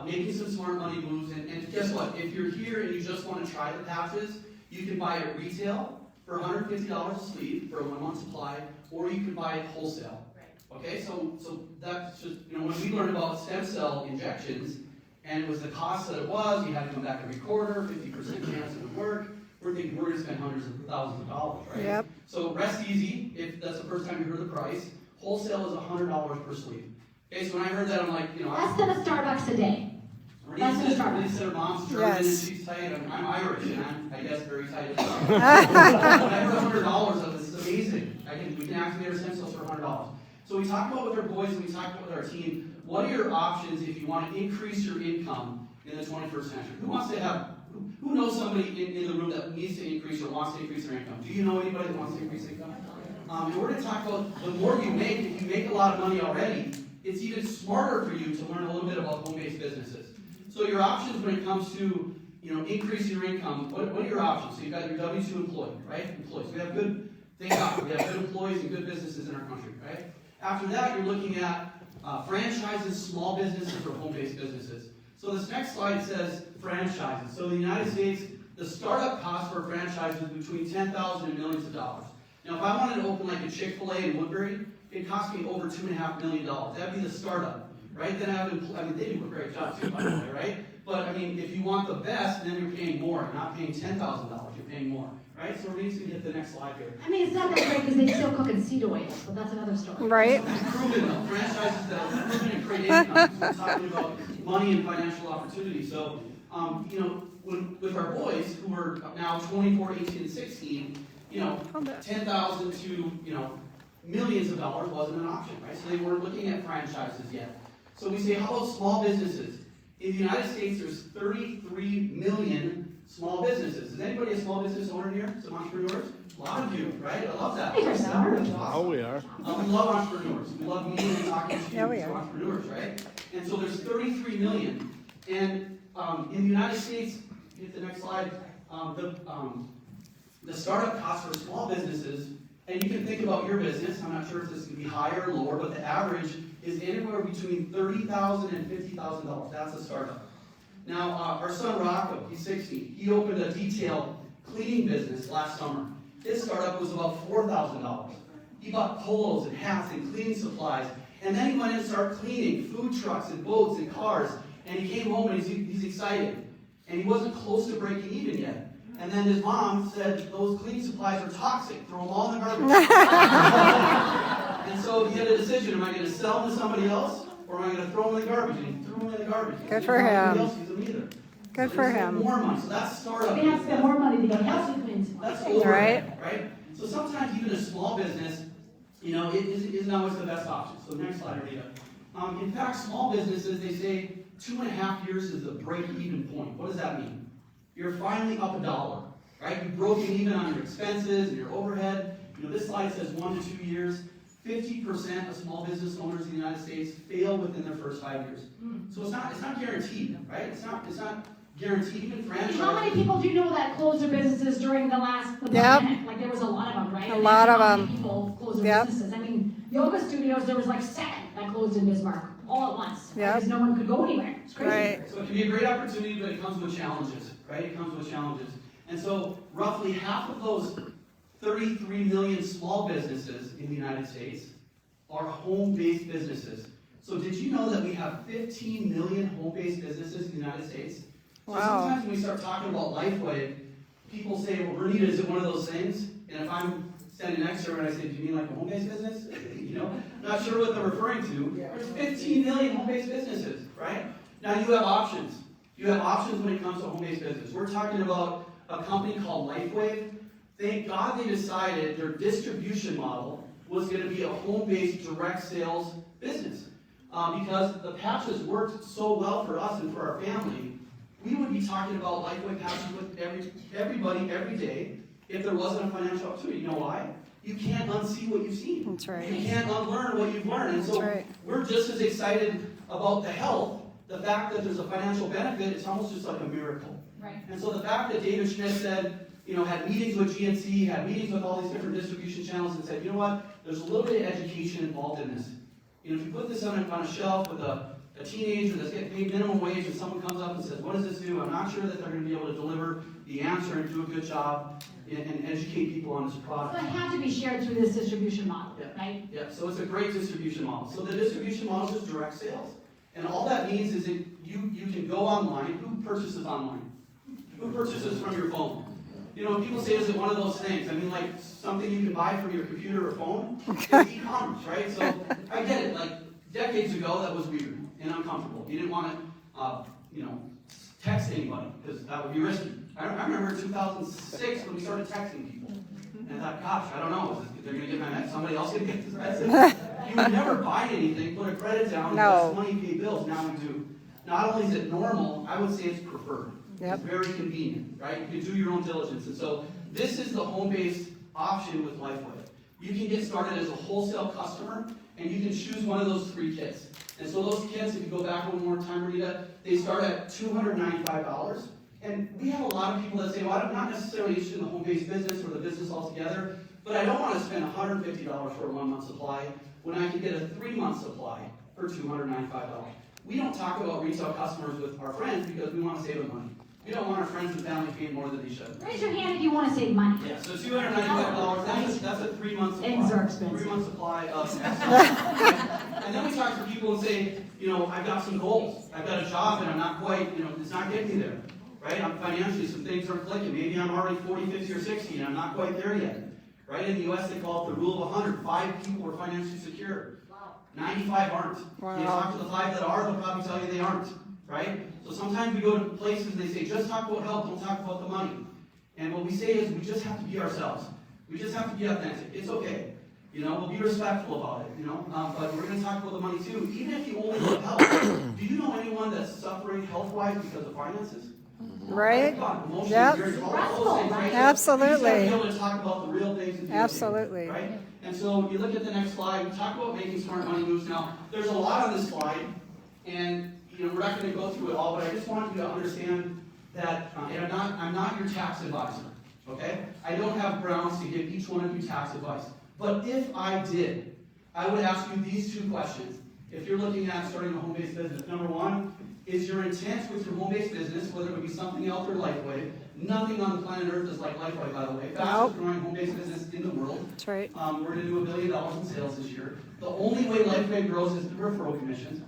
making some smart money moves. And guess what? If you're here and you just want to try the patches, you can buy it retail for $150 a sleeve for a 1-month supply, or you can buy it wholesale. Okay, so that's just, when we learned about stem cell injections, and it was the cost that it was, you had to come back every quarter, 50% chance it would work, we're thinking we're going to spend hundreds of thousands of dollars, right? Yep. So rest easy, if that's the first time you heard the price. Wholesale is $100 per sleeve. Okay, so when I heard that, I'm like, Less than a Starbucks a day. Renita said her mom's German and Yes. she's tight. I'm Irish and I'm, I guess, very tight as well. When I heard $100 of this is amazing. We can activate our stem cells for $100. So we talk about with our boys and we talk about with our team, what are your options if you want to increase your income in the 21st century? Who knows somebody in the room that needs to increase or wants to increase their income? Do you know anybody that wants to increase income? And we're going to talk about the more you make, if you make a lot of money already, it's even smarter for you to learn a little bit about home-based businesses. So your options when it comes to increasing your income, what are your options? So you've got your W-2 employee, right? Employees. We have good, thank God, we have good employees and good businesses in our country, right? After that, you're looking at franchises, small businesses, or home-based businesses. So this next slide says franchises. So in the United States, the startup cost for a franchise is between $10,000 and millions of dollars. Now, if I wanted to open like a Chick-fil-A in Woodbury, it cost me over $2.5 million. That'd be the startup, right? Then they do a great job too, by the way, right? But if you want the best, then you're paying more. You're not paying $10,000. You're paying more, right? So we're going to hit the next slide here. It's not that great because they still cook in seed oil, but that's another story. Right. Proven though, franchises that are proven and create income. So we're talking about money and financial opportunity. So, with our boys who are now 24, 18, and 16, 10,000 to millions of dollars wasn't an option, right? So they weren't looking at franchises yet. So we say, how about small businesses? In the United States, there's 33 million small businesses. Is anybody a small business owner here? Some entrepreneurs? A lot of you, right? I love that. Hey, Sarah. That's awesome. Oh, we are. We love entrepreneurs. We love meeting and talking to Yeah, we are. entrepreneurs, right? And so there's 33 million. And in the United States, hit the next slide, the startup cost for small businesses And you can think about your business. I'm not sure if this can be higher or lower, but the average is anywhere between $30,000 and $50,000. That's a startup. Now, our son Rocco, he's 60. He opened a detail cleaning business last summer. His startup was about $4,000. He bought polos and hats and cleaning supplies, and then he went in and started cleaning food trucks and boats and cars. And he came home and he's excited, and he wasn't close to breaking even yet. And then his mom said, those cleaning supplies are toxic, throw them all in the garbage. And so he had a decision, am I going to sell them to somebody else, or am I going to throw them in the garbage? And he threw them in the garbage. Good for him. Nobody else uses them either. Good So for they spend him. more money, so that's startup. They have to spend more money to get healthy clean supplies. That's overhead, Right. right? So sometimes even a small business, you know, it isn't always the best option. So next slide, Rita. In fact, small businesses, they say 2.5 years is the break-even point. What does that mean? You're finally up $1, right? You've broken even on your expenses and your overhead. You know, this slide says 1 to 2 years. 50% of small business owners in the United States fail within their first 5 years. So it's not guaranteed, right? It's not guaranteed. Even franchise. How many people do you know that closed their businesses during the pandemic? Like there was a lot of them, right? A lot of How many them. people closed their businesses? I mean, yoga studios, there was like 7 that closed in Bismarck all at once. Yep. Because no one could go anywhere. It's crazy. Right. So it can be a great opportunity, but it comes with challenges, right? It comes with challenges. And so roughly half of those 33 million small businesses in the United States are home-based businesses. So did you know that we have 15 million home-based businesses in the United States? So Wow. sometimes when we start talking about Lifeway, people say, well, Renita, is it one of those things? And if I'm standing next to her and I say, do you mean like a home-based business? You know, not sure what they're referring to. There's 15 million home-based businesses, right? Now you have options. You have options when it comes to home-based business. We're talking about a company called Lifeway. Thank God they decided their distribution model was going to be a home-based direct sales business. Because the patches worked so well for us and for our family, we would be talking about Lifeway patches with everybody every day if there wasn't a financial opportunity. You know why? You can't unsee what you've seen. That's right. You can't unlearn what you've learned. And so That's right. we're just as excited about the health. The fact that there's a financial benefit, it's almost just like a miracle. Right. And so the fact that David Schmidt said, you know, had meetings with GNC, had meetings with all these different distribution channels and said, you know what, there's a little bit of education involved in this. You know, if you put this on a shelf with a teenager that's getting paid minimum wage and someone comes up and says, what does this do? I'm not sure that they're going to be able to deliver the answer and do a good job and educate people on this product. So it had to be shared through this distribution model, Yeah. right? Yeah, so it's a great distribution model. So the distribution model is direct sales. And all that means is that you can go online. Who purchases online? Who purchases from your phone? You know, people say, is it one of those things? I mean, like something you can buy from your computer or phone? It's e-commerce, right? So I get it. Like decades ago, that was weird and uncomfortable. You didn't want to, you know, text anybody because that would be risky. I remember in 2006 when we started texting people. And I thought, gosh, I don't know. They're going to get my message. Somebody else going to get this message. You would never buy anything, put a credit down, No. invest money, pay bills. Now we do. Not only is it normal, I would say it's preferred. Yep. It's very convenient, right? You can do your own diligence. And so this is the home-based option with Lifeway. You can get started as a wholesale customer, and you can choose one of those 3 kits. And so those kits, if you go back one more time, Renita, they start at $295. And we have a lot of people that say, well, I'm not necessarily interested in the home-based business or the business altogether, but I don't want to spend $150 for a 1-month supply when I can get a 3-month supply for $295. We don't talk about retail customers with our friends because we want to save them money. We don't want our friends and family paying more than they should. Raise your hand if you want to save money. Yeah, so $295, that's a 3-month supply. Eggs are expensive. 3-month supply of And then we talk to people and say, you know, I've got some goals. I've got a job and I'm not quite, you know, it's not getting me there. Right? I'm financially, some things aren't clicking. Maybe I'm already 40, 50, or 60 and I'm not quite there yet. Right? In the U.S. they call it the rule of 100. 5 people are financially secure. 95 aren't. Wow. You talk to the 5 that are, they'll probably tell you they aren't. Right? So sometimes we go to places and they say, just talk about health, don't talk about the money. And what we say is we just have to be ourselves. We just have to be authentic. It's okay. You know, we'll be respectful about it, you know. But we're going to talk about the money too. Even if you only love health. Do you know anyone that's suffering health-wise because of finances? Right? Emotionally, Yep. very all those things, right? Absolutely. You just have to be able to talk about the real things. And the Absolutely. things, right? And so you look at the next slide. We talk about making smart money moves. Now, there's a lot on this slide, and you know we're not going to go through it all. But I just want you to understand that I'm not your tax advisor. okay? I don't have grounds to give each one of you tax advice. But if I did, I would ask you these two questions. If you're looking at starting a home-based business, number one, is your intent with your home-based business, whether it be something else or Lifeway, nothing on the planet Earth is like Lifeway, by the way. Fastest growing home-based business in the world. That's right. We're going to do $1 billion in sales this year. The only way Lifeway grows is through referral commissions.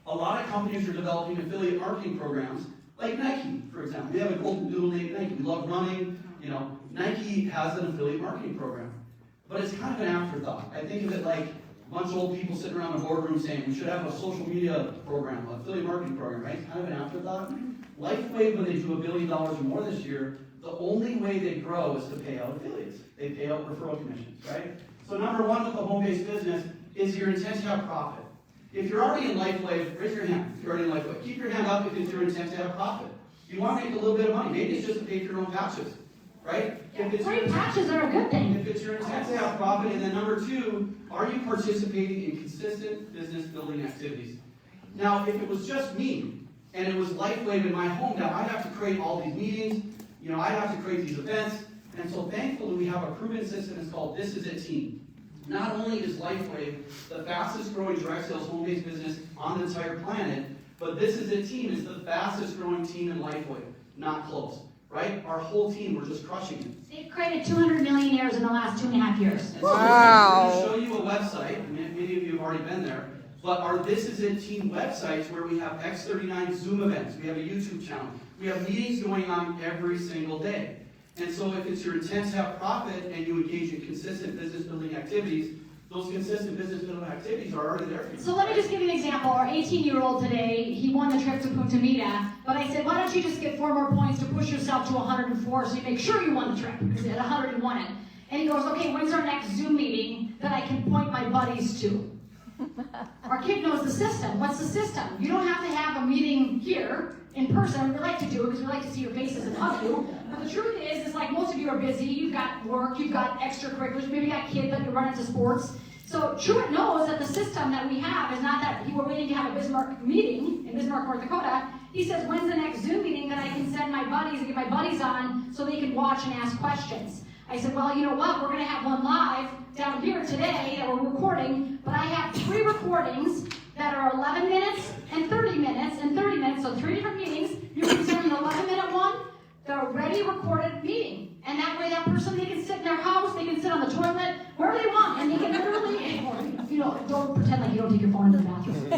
A lot of companies are developing affiliate marketing programs, like Nike, for example. We have a golden doodle named Nike. We love running. You know, Nike has an affiliate marketing program. But it's kind of an afterthought. I think of it like a bunch of old people sitting around a boardroom saying we should have a social media program, an affiliate marketing program, right? It's kind of an afterthought. Lifeway, when they do $1 billion or more this year, the only way they grow is to pay out affiliates. They pay out referral commissions, right? So number one with the home-based business is your intent to have profit. If you're already in Lifeway, raise your hand if you're already in Lifeway. Keep your hand up if it's your intent to have profit. You want to make a little bit of money. Maybe it's just to pay for your own patches, right? If it's Free patches are a good thing. If it's your intent to have profit, and then number two, are you participating in consistent business building activities? Now, if it was just me, and it was Lifeway in my home, now I'd have to create all these meetings, you know, I'd have to create these events, and so thankfully we have a proven system. It's called This Is It Team. Not only is Lifeway the fastest growing direct sales home-based business on the entire planet, but This Is It Team is the fastest growing team in Lifeway. Not close, right? Our whole team, we're just crushing it. They've created 200 millionaires in the last 2.5 years. And so Wow. we're going to show you a website. Many of you have already been there. But our This Is It team websites where we have X39 Zoom events. We have a YouTube channel. We have meetings going on every single day. And so if it's your intent to have profit and you engage in consistent business building activities, those consistent business building activities are already there for you. So let me just give you an example. Our 18-year-old today, he won the trip to Punta Mita, but I said, why don't you just get 4 more points to push yourself to 104 so you make sure you won the trip, because at 100 you won it. And he goes, okay, when's our next Zoom meeting that I can point my buddies to? Our kid knows the system. What's the system? You don't have to have a meeting here in person. We like to do it because we like to see your faces and hug you. But the truth is, it's like most of you are busy. You've got work. You've got extracurriculars. Maybe you got kids that you run into sports. So Truett knows that the system that we have is not that we're waiting to have a Bismarck meeting in Bismarck, North Dakota. He says, when's the next Zoom meeting that I can send my buddies and get my buddies on so they can watch and ask questions? I said, well, you know what? We're going to have one live down here today that we're recording, but I have 3 recordings that are 11 minutes and 30 minutes and 30 minutes, so 3 different meetings. You can send an 11-minute one, the ready recorded meeting. And that way that person, they can sit in their house, they can sit on the toilet, wherever they want, and they can literally, you know, don't pretend like you don't take your phone into the bathroom.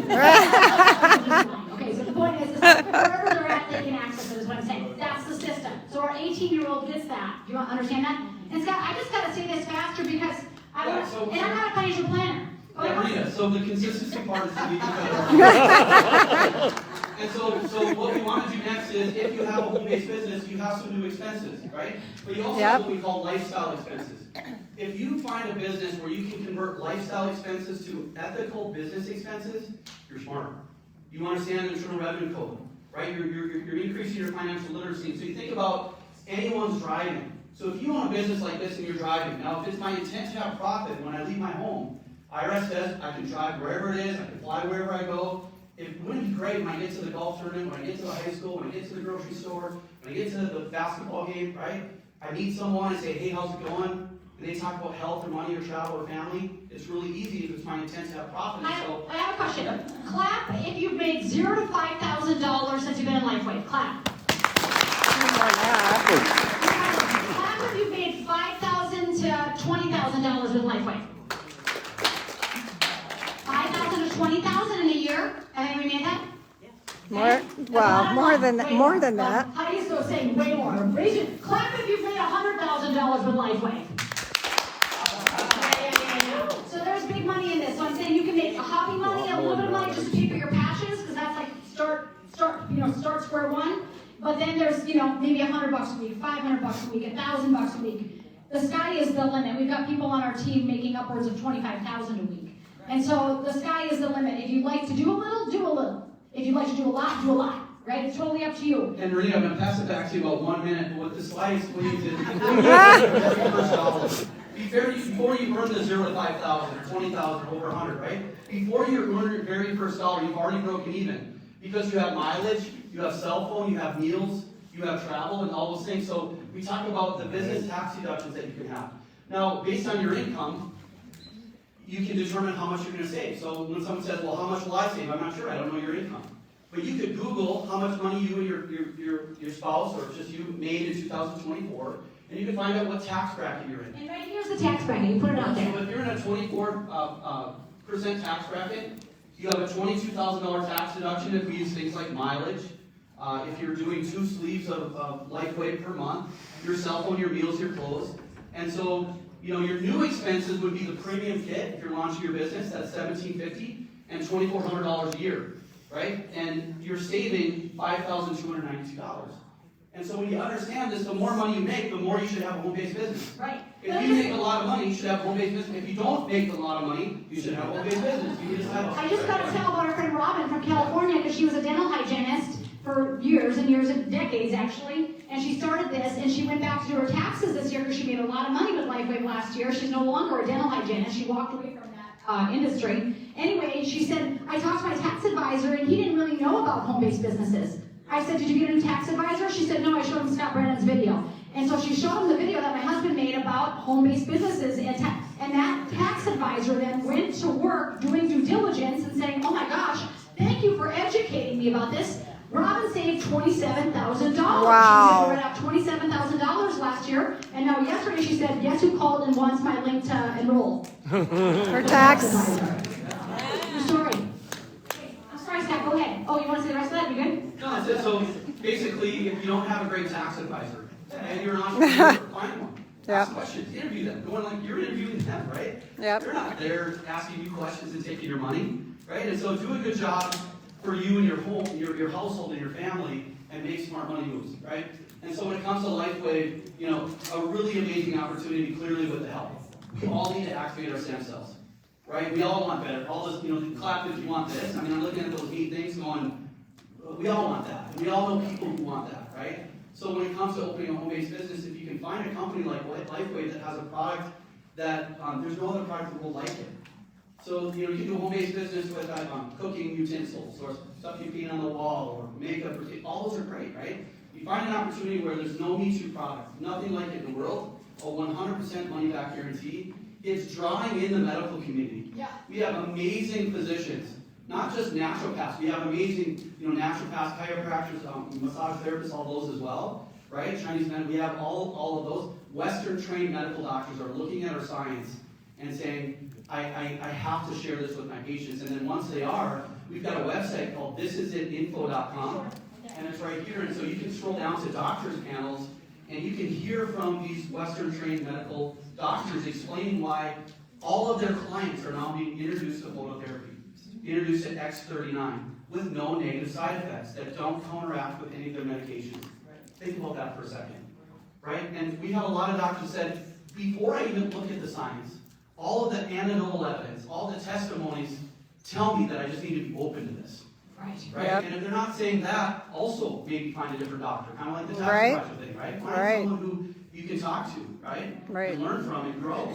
Okay, so the point is wherever they're at, they can access it, is what I'm saying. That's the system. So our 18-year-old gets that. Do you understand that? And Scott, I just got to say this faster because and I'm not a financial planner. Yeah, Renita, so the consistency part is to be And so what we want to do next is, if you have a home-based business, you have some new expenses, right? But you also have what we call lifestyle expenses. If you find a business where you can convert lifestyle expenses to ethical business expenses, you're smart. You understand the Internal Revenue Code, right? You're increasing your financial literacy. So you think about anyone's driving. So if you own a business like this and you're driving, now if it's my intent to have profit when I leave my home, IRS says I can drive wherever it is, I can fly wherever I go. Wouldn't it be great when I get to the golf tournament, when I get to the high school, when I get to the grocery store, when I get to the basketball game, right? I meet someone and say, hey, how's it going? And they talk about health or money or travel or family. It's really easy if it's my intent to have profit. I have a question. Clap if you've made $0 to $5,000 since you've been in Lifeway. Clap. Clap if you've made $5,000 to $20,000 with Lifeway. $5,000 to $20,000 in a year. Have you made that? More than that. Heidi's still saying way more. Clap if you've made $100,000 with Lifeway. So there's big money in this. So I'm saying you can make a hobby money, a little bit of money just to pay for your passions, because that's like start square one. But then there's, maybe $100 a week, $500 a week, $1,000 a week. The sky is the limit. We've got people on our team making upwards of $25,000 a week. And so the sky is the limit. If you'd like to do a little, do a little. If you'd like to do a lot, do a lot. Right? It's totally up to you. And Renita, I'm going to pass it back to you about 1 minute. But what the slide explains is before you earn the $0 to $5,000 or $20,000 or over 100, right? Before you earn your very first dollar, you've already broken even. Because you have mileage, you have cell phone, you have meals, you have travel, and all those things. So we talk about the business tax deductions that you can have. Now, based on your income, you can determine how much you're going to save. So when someone says, well, how much will I save? I'm not sure. I don't know your income. But you could Google how much money you and your spouse or just you made in 2024, and you can find out what tax bracket you're in. And right here's the tax bracket. You put it out there. So if you're in a 24% tax bracket, you have a $22,000 tax deduction if we use things like mileage. If you're doing 2 sleeves of Lifeway per month, your cell phone, your meals, your clothes. And so, you know, your new expenses would be the premium kit if you're launching your business, that's $1,750 and $2,400 a year, right? And you're saving $5,292. And so when you understand this, the more money you make, the more you should have a home-based business. Right. If you make a lot of money, you should have a home-based business. If you don't make a lot of money, you should have a home-based business. You just have I just got to tell about our friend Robin from California because she was a dental hygienist for years and years and decades actually, and she started this and she went back to do her taxes this year because she made a lot of money with Lifeway last year. She's no longer a dental hygienist. She walked away from that industry. Anyway, she said, I talked to my tax advisor and he didn't really know about home-based businesses. I said, did you get a new tax advisor? She said, no, I showed him Scott Brannon's video. And so she showed him the video that my husband made about home-based businesses, and that tax advisor then went to work doing due diligence and saying, oh my gosh, thank you for educating me about this. Robin saved $27,000. Wow. She read out $27,000 last year, and now yesterday she said, guess who called and wants my link to enroll? Her tax. I'm sorry. I'm sorry, Scott, go ahead. Oh, you want to say the rest of that? You good? No, that's it. So basically, if you don't have a great tax advisor and you're an entrepreneur, find one. Yep. Ask questions, interview them. Going like you're interviewing them, right? Yep. They're not there asking you questions and taking your money, right? And so do a good job for you and your home, your household and your family, and make smart money moves, right? And so when it comes to Lifeway, you know, a really amazing opportunity clearly with the health. We all need to activate our stem cells, right? We all want better. All this, you know, clap if you want this. I mean, I'm looking at those neat things going, we all want that. We all know people who want that, right? So when it comes to opening a home-based business, if you can find a company like Lifeway that has a product that there's no other product in the world like it. So, you know, you can do a home-based business with cooking utensils or stuff you paint on the wall or makeup, or all those are great, right? You find an opportunity where there's no Me Too product, nothing like it in the world, a 100% money-back guarantee. It's drawing in the medical community. Yeah. We have amazing physicians, not just naturopaths. We have amazing, you know, naturopaths, chiropractors, massage therapists, all those as well, right? Chinese men. We have all of those. Western-trained medical doctors are looking at our science and saying, I have to share this with my patients. And then once they are, we've got a website called thisisinfo.com, and it's right here. And so you can scroll down to doctors' panels, and you can hear from these Western-trained medical doctors explaining why all of their clients are now being introduced to phototherapy, introduced to X39, with no negative side effects that don't counteract with any of their medications. Think about that for a second, right? And we have a lot of doctors said, before I even look at the science, all of the anecdotal evidence, all the testimonies tell me that I just need to be open to this. Right? Yep. And if they're not saying that, also maybe find a different doctor, kind of like the tax Right. advisor thing, right? Find Right. someone who you can talk to, right? Right. And learn from and grow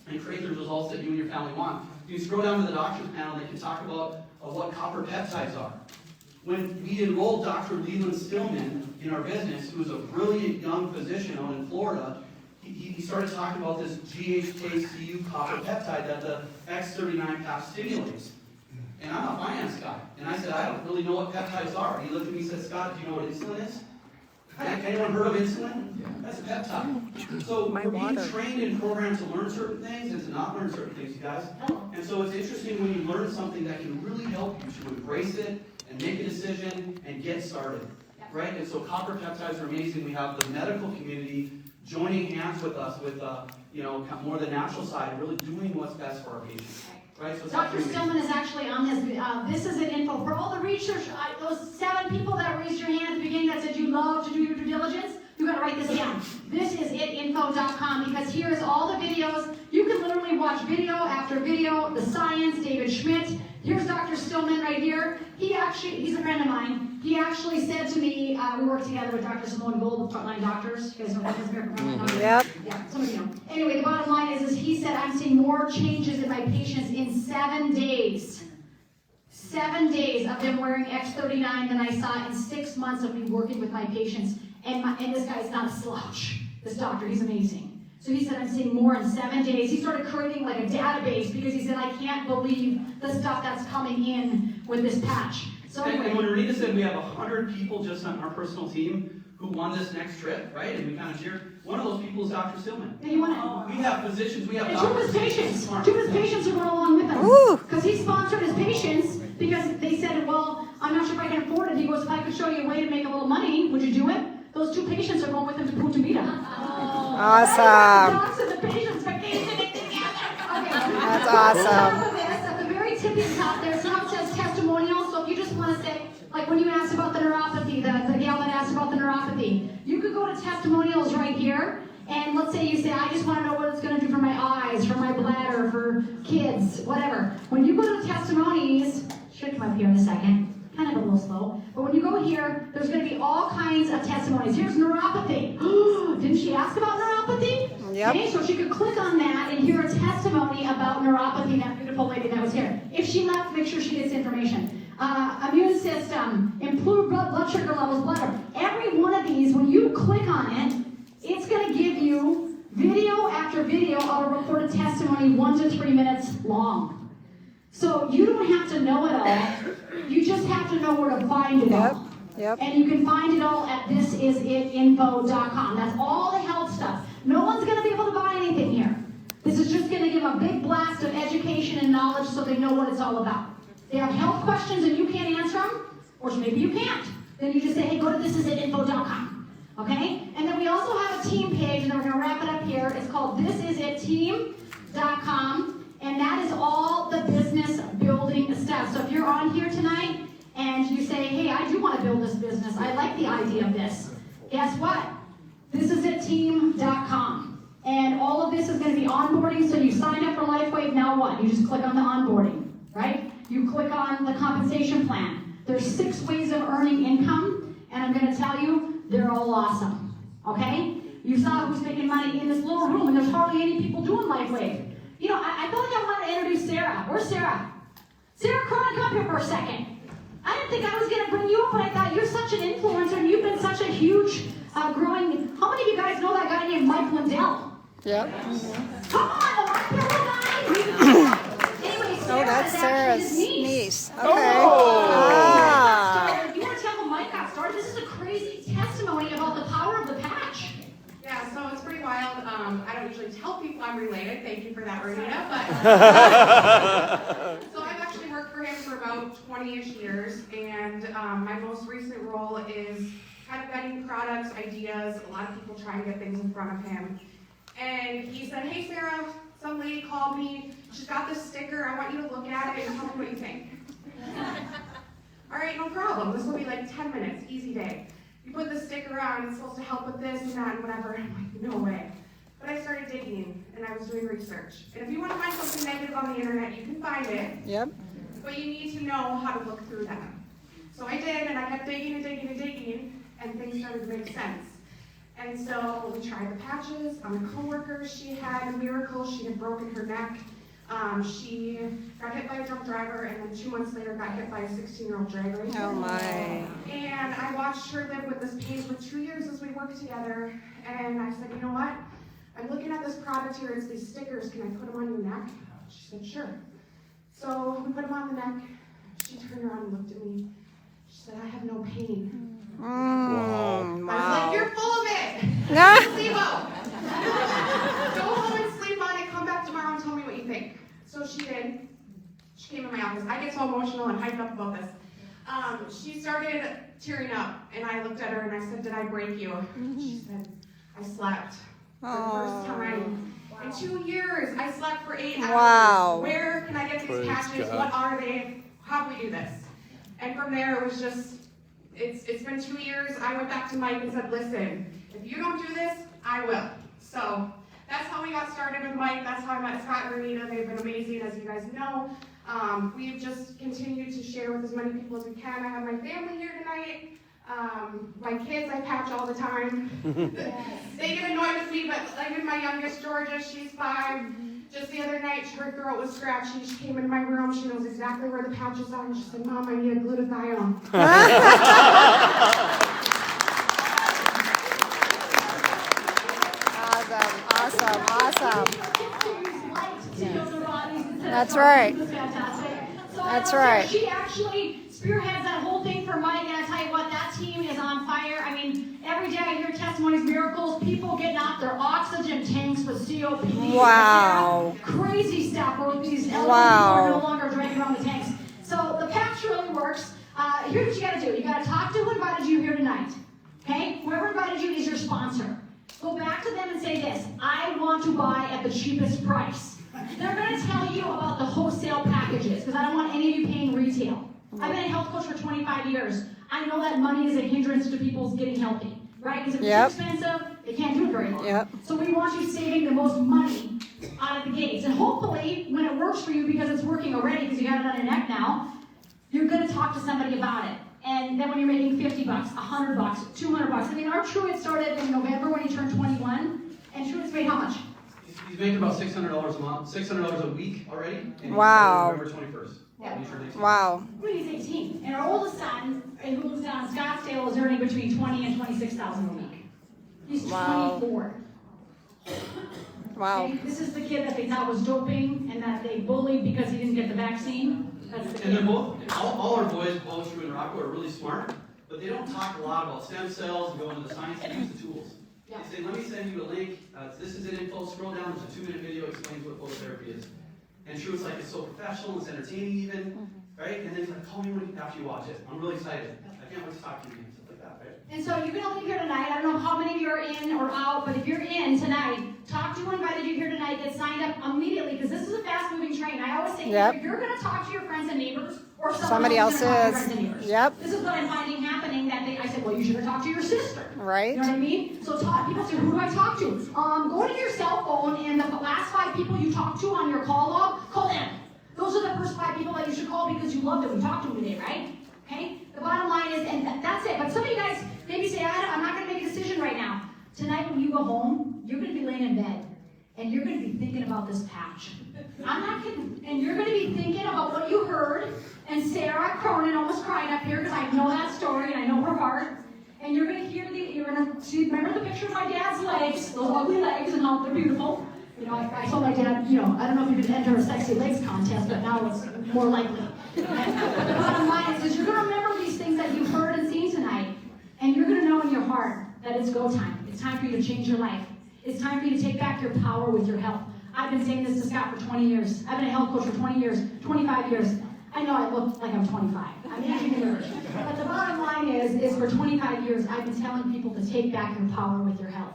and create the results that you and your family want. You can scroll down to the doctor's panel, they can talk about what copper peptides are. When we enrolled Dr. Leland Stillman in our business, who was a brilliant young physician out in Florida, he started talking about this GHKCU copper peptide that the X39 path stimulates. And I'm a finance guy. And I said, I don't really know what peptides are. He looked at me and said, Scott, do you know what insulin is? Anyone heard of insulin? That's a peptide. So My we're being water. trained and programmed to learn certain things and to not learn certain things, you guys. And so it's interesting when you learn something that can really help you to embrace it and make a decision and get started. Right? And so copper peptides are amazing. We have the medical community joining hands with us with, you know, more the natural side, really doing what's best for our patients. Right? So it's Dr. actually amazing. Stillman is actually on this. This is an info for all the research. Those 7 people that raised your hand at the beginning that said you love to do your due diligence, you got to write this down. This is itinfo.com because here's all the videos. You can literally watch video after video. The science, David Schmidt. Here's Dr. Stillman right here. He's a friend of mine. He actually said to me, we work together with Dr. Simone Gold with Frontline Doctors. You guys know Frontline Doctors? Yep. Yeah, some of you know. Anyway, the bottom line is he said, I'm seeing more changes in my patients in 7 days. 7 days of them wearing X39 than I saw in 6 months of me working with my patients. And this guy's not a slouch. This doctor, he's amazing. So he said, I'm seeing more in 7 days. He started creating like a database because he said, I can't believe the stuff that's coming in with this patch. So anyway. And when Renita said we have 100 people just on our personal team who won this next trip, right? And we kind of cheered. One of those people is Dr. Stillman. And you want We have physicians, we have and two of doctors. his patients. Two of his patients are going along with him. Because he sponsored his patients because they said, well, I'm not sure if I can afford it. He goes, if I could show you a way to make a little money, would you do it? Those two patients are going with him to Punta Vida. Awesome. The docs and the patients vacationing together. Okay. That's awesome. At the very tippy top, there's how it says testimonial. So if you just want to say, like when you asked about the neuropathy, the gal that asked about the neuropathy, you could go to testimonials right here. And let's say you say, I just want to know what it's going to do for my eyes, for my bladder, for kids, whatever. When you go to testimonies, should come up here in a second. Kind of a little slow. But when you go here, there's going to be all kinds of testimonies. Here's neuropathy. Didn't she ask about neuropathy? Yep. Okay, so she could click on that and hear a testimony about neuropathy, that beautiful lady that was here. If she left, make sure she gets information. Immune system, improved blood sugar levels, bladder. Every one of these, when you click on it, it's going to give you video after video of a recorded testimony, 1 to 3 minutes long. So you don't have to know it all. You just have to know where to find it all. Yep. And you can find it all at thisisinfo.com. That's all the health stuff. No one's going to be able to buy anything here. This is just going to give a big blast of education and knowledge so they know what it's all about. They have health questions and you can't answer them, or maybe you can't. Then you just say, hey, go to thisisinfo.com. Okay? And then we also have a team page, and then we're going to wrap it up here. It's called thisisitteam.com. And that is all the business building stuff. So if you're on here tonight and you say, hey, I do want to build this business. I like the idea of this. Guess what? Thisisitteam.com. And all of this is going to be onboarding. So you signed up for LifeWave. Now what? You just click on the onboarding, right? You click on the compensation plan. There's 6 ways of earning income. And I'm going to tell you, they're all awesome. Okay? You saw who's making money in this little room, and there's hardly any people doing LifeWave. You know, I feel like I want to introduce Sarah. Where's Sarah? Sarah Cronin, come up here for a second. I didn't think I was going to bring you up, but I thought you're such an influencer, and you've been such a huge, growing... How many of you guys know that guy named Mike Lindell? Yep. Come on, the Mike Lindell guy! Anyway, Sarah That's is Sarah's actually his niece. Okay. Oh. Ah. If you want to tell how Mike got started, this is a crazy testimony about the power of the patch. Yeah, so it's pretty wild. I don't usually tell people I'm related. Thank you for that, Renita. But so I've actually worked for him for about 20-ish years, and my most recent role is kind of vetting products, ideas. A lot of people try and get things in front of him. And he said, hey, Sarah, some lady called me. She's got this sticker. I want you to look at it and tell me what you think. All right, no problem. This will be like 10 minutes, easy day. You put the sticker on, it's supposed to help with this and that and whatever. I'm like, no way. But I started digging, and I was doing research. And if you want to find something negative on the internet, you can find it. Yep. But you need to know how to look through them. So I did, and I kept digging and digging and digging, and things started to make sense. And so we tried the patches on a coworker. She had a miracle. She had broken her neck. She got hit by a drunk driver, and then 2 months later got hit by a 16-year-old drag racer. Oh my. And I watched her live with this pain for 2 years as we worked together. And I said, you know what? I'm looking at this product here. It's these stickers. Can I put them on your neck? She said, sure. So we put them on the neck. She turned around and looked at me. She said, I have no pain. Wow. I was like, you're full of it. Nah. Placebo. Go home and sleep on it. Come back tomorrow and tell me what you think. So she did. She came in my office. I get so emotional and hyped up about this. She started tearing up, and I looked at her and I said, did I break you? She said, I slept for the first time. In 2 years, I slept for 8 hours. Wow. Where can I get these Praise patches? God. What are they? How do we do this? And from there, it was just, it's been 2 years. I went back to Mike and said, listen, if you don't do this, I will. So that's how we got started with Mike. That's how I met Scott and Renita. They've been amazing, as you guys know. We've just continued to share with as many people as we can. I have my family here tonight. My kids I patch all the time. They get annoyed with me, but even my youngest, Georgia, she's 5. Just the other night, her throat was scratchy. She came into my room. She knows exactly where the patches are. And she said, Mom, I need a glutathione. That's right. She was fantastic. So That's I love her. right. She actually spearheads that whole thing for Mike, and I tell you what, that team is on fire. I mean, every day I hear testimonies, miracles, people getting off their oxygen tanks with COPD. Wow. Crazy stuff where these elderly Wow. people are no longer dragging around the tanks. So the patch really works. Here's what you got to do. You got to talk to who invited you here tonight. Okay? Whoever invited you is your sponsor. Go back to them and say this: I want to buy at the cheapest price. They're going to tell you about the wholesale packages because I don't want any of you paying retail. I've been a health coach for 25 years. I know that money is a hindrance to people's getting healthy, right? Because if it's too expensive, they can't do it very long. Yep. So we want you saving the most money out of the gates. And hopefully, when it works for you, because it's working already, because you got it on your neck now, you're going to talk to somebody about it. And then when you're making $50, $100, $200, I mean, our Truett started in November when he turned 21, and Truett's made how much? He's making about $600 a month, $600 a week already. And Wow. November 21st. Yeah. He's turning 18. Wow. Well, he's 18. And our oldest son, who lives down in Scottsdale, is earning between $20,000 and $26,000 a week. He's Wow. 24. Wow. Okay? This is the kid that they thought was doping and that they bullied because he didn't get the vaccine. That's the And they're kid. both, all our boys, both Drew and Rocco, are really smart, but they don't talk a lot about stem cells and go into the science. They use the tools. Yeah. They say, let me send you a link. This is an info. Scroll down. There's a 2-minute video explains what phototherapy is. And Drew was like, it's so professional. It's entertaining even, right? And then he's like, call me after you watch it. I'm really excited. I can't wait to talk to you and stuff like that, right? And so you're going to leave here tonight. I don't know how many of you are in or out, but if you're in tonight, talk to who invited you here tonight. Get signed up immediately because this is a fast-moving train. I always say, Yep. if you're going to talk to your friends and neighbors, or Somebody else else is gonna talk to your is. friends and neighbors. Yep. This is what I'm finding happening. That I said, well, you should have talked to your sister. Right. You know what I mean? So people say, who do I talk to? Go to your cell phone and the last 5 people you talked to on your call log, call them. Those are the first 5 people that you should call because you love them. We talked to them today, right? Okay? The bottom line is, and that's it. But some of you guys maybe say, I'm not going to make a decision right now. Tonight when you go home, you're going to be laying in bed and you're going to be thinking about this patch. I'm not kidding. And you're going to be thinking about what you heard. And Sarah Cronin almost cried up here because I know that story and I know her heart. And you're going to hear you're going to see, remember the picture of my dad's legs, those ugly legs, and how they're beautiful. You know, I told my dad, I don't know if you could enter a sexy legs contest, but now it's more likely. The bottom line is you're going to remember these things that you've heard and seen tonight, and you're going to know in your heart that it's go time. It's time for you to change your life. It's time for you to take back your power with your health. I've been saying this to Scott for 20 years. I've been a health coach for 20 years, 25 years. I know I look like I'm 25. I'm aging here. But the bottom line is for 25 years, I've been telling people to take back your power with your health.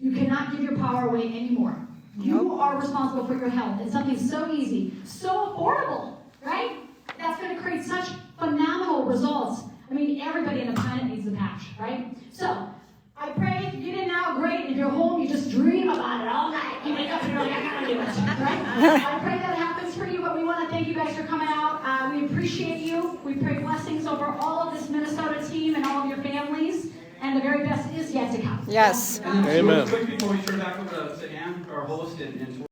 You cannot give your power away anymore. You are responsible for your health. It's something so easy, so affordable, right? That's going to create such phenomenal results. I mean, everybody on the planet needs the patch, right? So, I pray if you get in now, great. If you're home, you just dream about it all night. You wake up and you're like, I gotta do it, right? I pray that happens for you, but we want to thank you guys for coming out. We appreciate you. We pray blessings over all of this Minnesota team and all of your families. And the very best is yet to come. Yes. And then Amen. Quick before we turn back over to Ann, our host, and